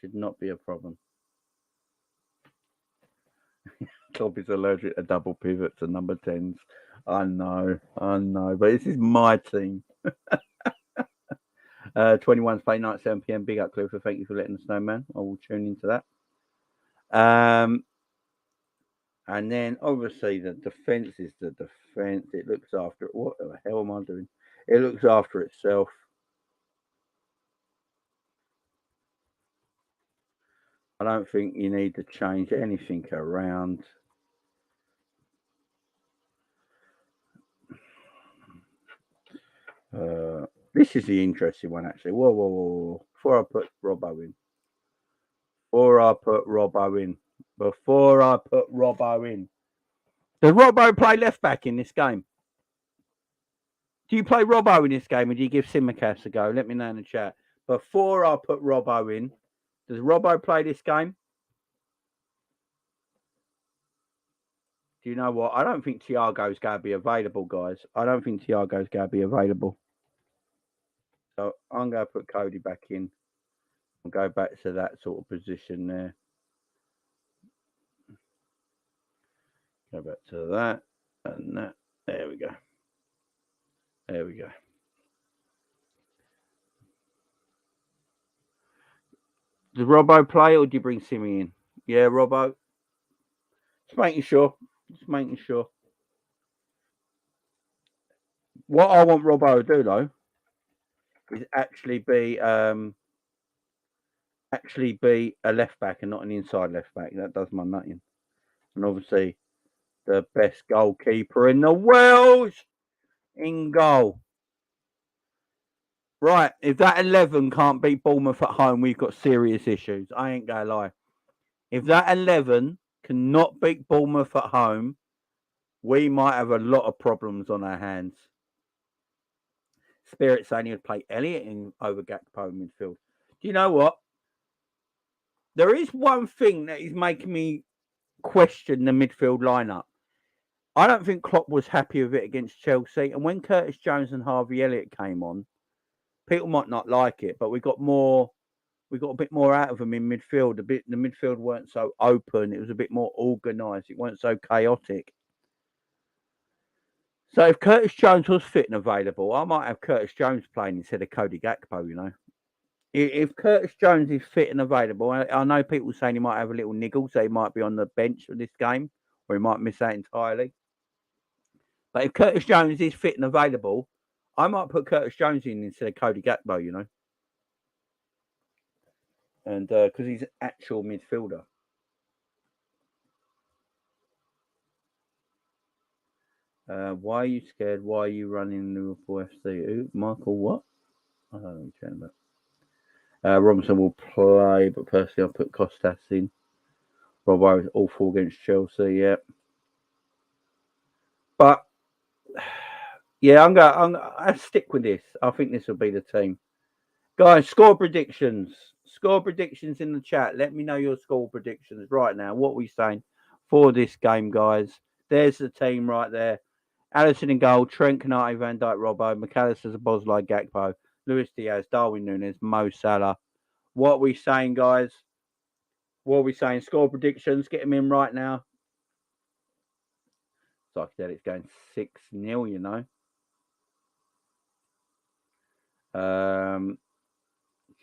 Should not be a problem. Klopp is allergic to double pivots and number 10s. I know. But this is my team. 21's play night, 7 p.m. Big up, Clifford. Thank you for letting us know, man. I will tune into that. And then obviously the defense is the defense. It looks after it. What the hell am I doing? It looks after itself. I don't think you need to change anything around. This is the interesting one, actually. Whoa. Before I put Robbo in. Does Robbo play left back in this game? Do you play Robbo in this game, or do you give Simicast a go? Let me know in the chat. Before I put Robbo in, does Robbo play this game? Do you know what? I don't think Thiago's going to be available, guys. I don't think Thiago's going to be available. So I'm going to put Cody back in and go back to that sort of position there. Go back to that and that. There we go. Does Robbo play, or do you bring Simi in? Yeah, Robbo. Just making sure. What I want Robbo to do, though, is actually be a left back and not an inside left back. That does my nutting. And obviously, the best goalkeeper in the world in goal. Right, if that 11 can't beat Bournemouth at home, we've got serious issues. I ain't going to lie. If that 11 cannot beat Bournemouth at home, we might have a lot of problems on our hands. Spirit saying he would play Elliott in over Gakpo in midfield. Do you know what? There is one thing that is making me question the midfield lineup. I don't think Klopp was happy with it against Chelsea. And when Curtis Jones and Harvey Elliott came on, people might not like it, but we got a bit more out of them in midfield. The midfield weren't so open. It was a bit more organised. It weren't so chaotic. So if Curtis Jones was fit and available, I might have Curtis Jones playing instead of Cody Gakpo, you know. If Curtis Jones is fit and available, I know people saying he might have a little niggle, so he might be on the bench for this game, or he might miss out entirely. But if Curtis Jones is fit and available, I might put Curtis Jones in instead of Cody Gakpo, you know. And because he's an actual midfielder. Why are you scared? Why are you running Liverpool FC? Michael, what? I don't know what you're about. Robinson will play, but personally, I'll put Costas in. Robbo is awful against Chelsea, yeah. But yeah, I'll stick with this. I think this will be the team. Guys, score predictions. Score predictions in the chat. Let me know your score predictions right now. What are we saying for this game, guys? There's the team right there. Alisson in goal, Trent, Canate, Van Dijk, Robbo, McAllister, Bosley, Gakpo, Luis Diaz, Darwin Núñez, Mo Salah. What are we saying, guys? What are we saying? Score predictions. Get them in right now. Like I said, it's going 6-0, you know.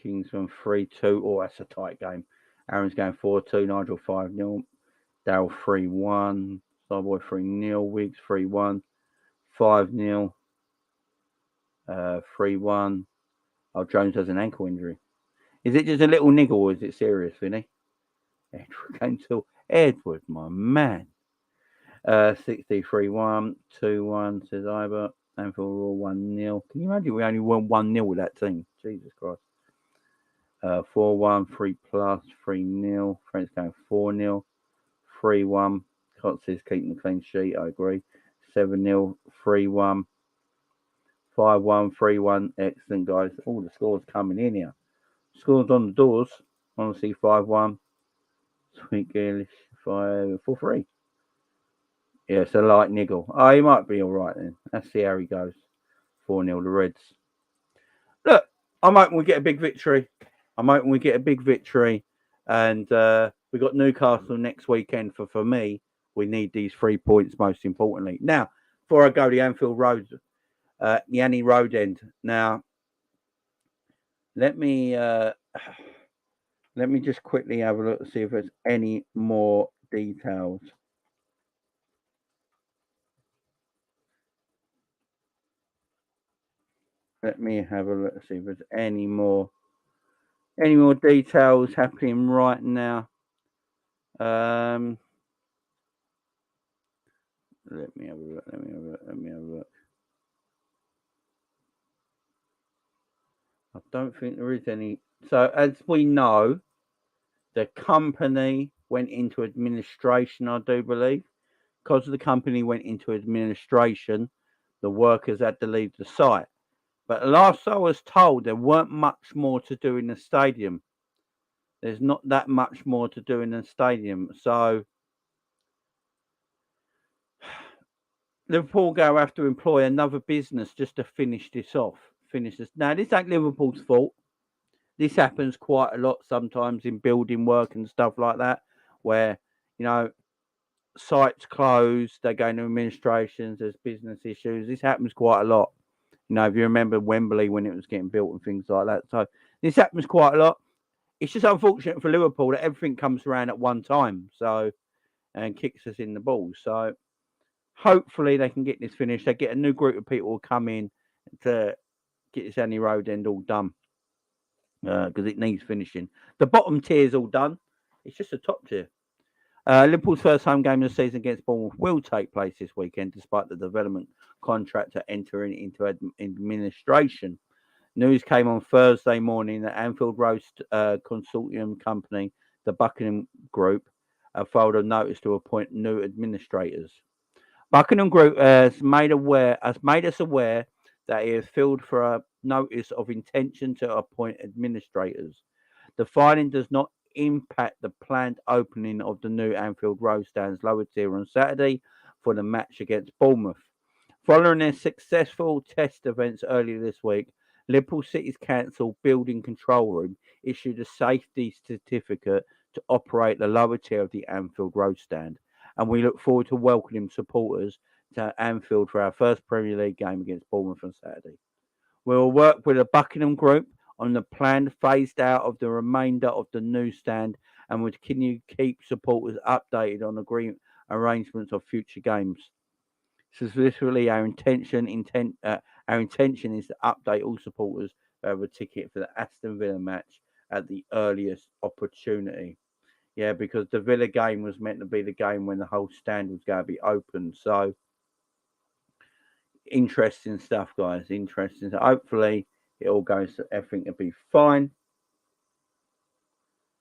Kingsman 3-2. Oh, that's a tight game. Aaron's going 4-2. Nigel 5-0. Daryl 3-1. Starboy 3-0. Wiggs 3-1. 5-0. 3-1. Oh, Jones has an ankle injury. Is it just a little niggle, or is it serious, Vinny? Edward came to Edward, my man. 63-1. 2-1, says Ibert. Anfield Raw 1-0. Can you imagine we only won 1-0 with that team? Jesus Christ. 4-1, 3+, 3-0. French going 4-0. 3-1. Cott says keeping the clean sheet. I agree. 7-0. 3-1. 5-1, 3-1. Excellent, guys. All the scores coming in here. Scores on the doors. Honestly, 5-1. Sweet Gaelish 5-4-3. Yeah, it's a light niggle. Oh, he might be all right then. Let's see how he goes. 4-0 the Reds. Look, I'm hoping we get a big victory. And we got Newcastle next weekend. For me, we need these 3 points most importantly. Now, before I go, the Anfield Road, the Annie Road end. Now, let me just quickly have a look to see if there's any more details. Let me have a look to see if there's any more details happening right now. Let me have a look. I don't think there is any. So, as we know, the company went into administration, I do believe. Because the company went into administration, the workers had to leave the site. But last I was told, there weren't much more to do in the stadium. There's not that much more to do in the stadium. So, Liverpool go have to employ another business just to finish this off. Now, this ain't Liverpool's fault. This happens quite a lot sometimes in building work and stuff like that, where, sites close, they go into administrations, there's business issues. This happens quite a lot. If you remember Wembley when it was getting built and things like that. So this happens quite a lot. It's just unfortunate for Liverpool that everything comes around at one time. So, and kicks us in the balls. So hopefully they can get this finished. They get a new group of people who come in to get this Annie Road end all done. Because it needs finishing. The bottom tier is all done. It's just the top tier. Liverpool's first home game of the season against Bournemouth will take place this weekend, despite the development contractor entering into administration. News came on Thursday morning that Anfield Road consortium company, the Buckingham Group, filed a notice to appoint new administrators. Buckingham Group has made us aware that it has filed for a notice of intention to appoint administrators. The filing does not impact the planned opening of the new Anfield Road stands lower tier on Saturday for the match against Bournemouth. Following their successful test events earlier this week, Liverpool City's Council Building Control Room issued a safety certificate to operate the lower tier of the Anfield Road stand, and we look forward to welcoming supporters to Anfield for our first Premier League game against Bournemouth on Saturday. We will work with the Buckingham Group on the planned phased out of the remainder of the new stand and will continue to keep supporters updated on arrangements of future games. This is literally our intention. Our intention is to update all supporters who have a ticket for the Aston Villa match at the earliest opportunity. Yeah, because the Villa game was meant to be the game when the whole stand was going to be open. So, interesting stuff, guys. Interesting. Hopefully, it all goes. Everything will be fine,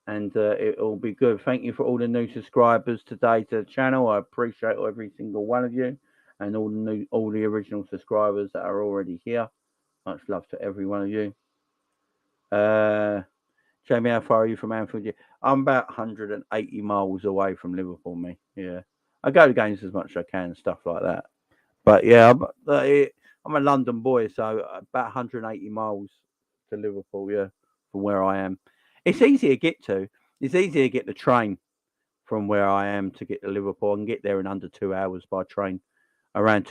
and it will be good. Thank you for all the new subscribers today to the channel. I appreciate every single one of you, and all the original subscribers that are already here. Much love to every one of you. Jamie, how far are you from Anfield? Yeah, I'm about 180 miles away from Liverpool. Me, yeah. I go to games as much as I can, stuff like that. But yeah, I'm a London boy, so about 180 miles to Liverpool, yeah, from where I am. It's easy to get to. It's easy to get the train from where I am to get to Liverpool. I can get there in under 2 hours by train. About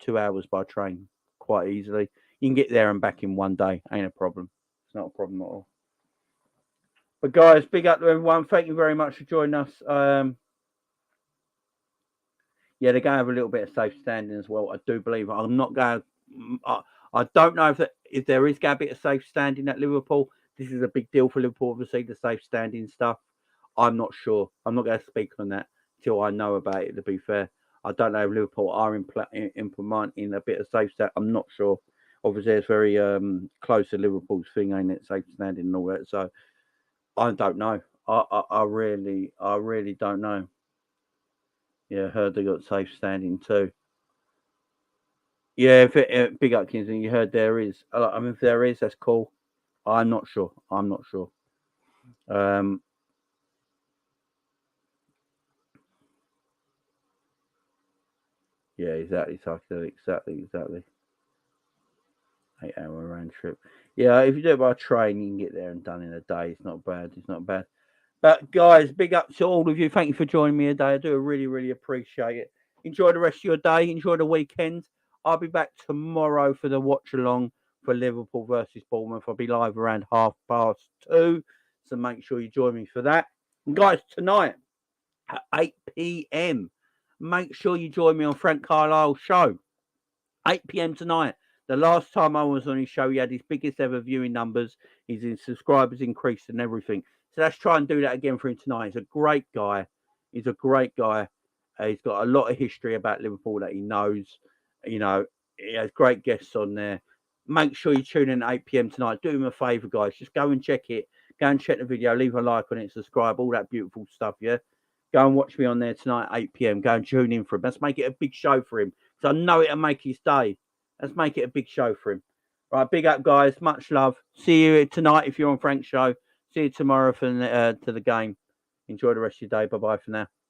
2 hours by train, quite easily. You can get there and back in one day. Ain't a problem. It's not a problem at all. But guys, big up to everyone. Thank you very much for joining us. Yeah, they're going to have a little bit of safe standing as well. I do believe. I'm not going. I don't know if there is going to be a safe standing at Liverpool. This is a big deal for Liverpool, obviously, the safe standing stuff. I'm not sure. I'm not going to speak on that till I know about it. To be fair, I don't know if Liverpool are implementing a bit of safe stand. I'm not sure. Obviously, it's very close to Liverpool's thing, ain't it? Safe standing and all that. So I don't know. I really don't know. Yeah, heard they got safe standing too. Yeah, big up, Kingston. You heard there is. I mean, if there is, that's cool. I'm not sure. I'm not sure. Um, yeah, exactly. Psychedelic. Exactly. 8 hour round trip. Yeah, if you do it by train, you can get there and done in a day. It's not bad. It's not bad. But guys, big up to all of you. Thank you for joining me today. I do really, really appreciate it. Enjoy the rest of your day. Enjoy the weekend. I'll be back tomorrow for the watch along for Liverpool versus Bournemouth. I'll be live around 2:30. So make sure you join me for that. And guys, tonight at 8 p.m., make sure you join me on Frank Carlisle's show. 8 p.m. tonight. The last time I was on his show, he had his biggest ever viewing numbers. His subscribers increased and everything. So let's try and do that again for him tonight. He's a great guy. He's a great guy. He's got a lot of history about Liverpool that he knows. You know, he has great guests on there. Make sure you tune in at 8 p.m. tonight. Do him a favour, guys. Just go and check it. Go and check the video. Leave a like on it. Subscribe. All that beautiful stuff, yeah? Go and watch me on there tonight at 8 p.m. Go and tune in for him. Let's make it a big show for him. So I know it'll make his day. Let's make it a big show for him. Right, big up, guys. Much love. See you tonight if you're on Frank's show. See you tomorrow for to the game. Enjoy the rest of your day. Bye bye for now.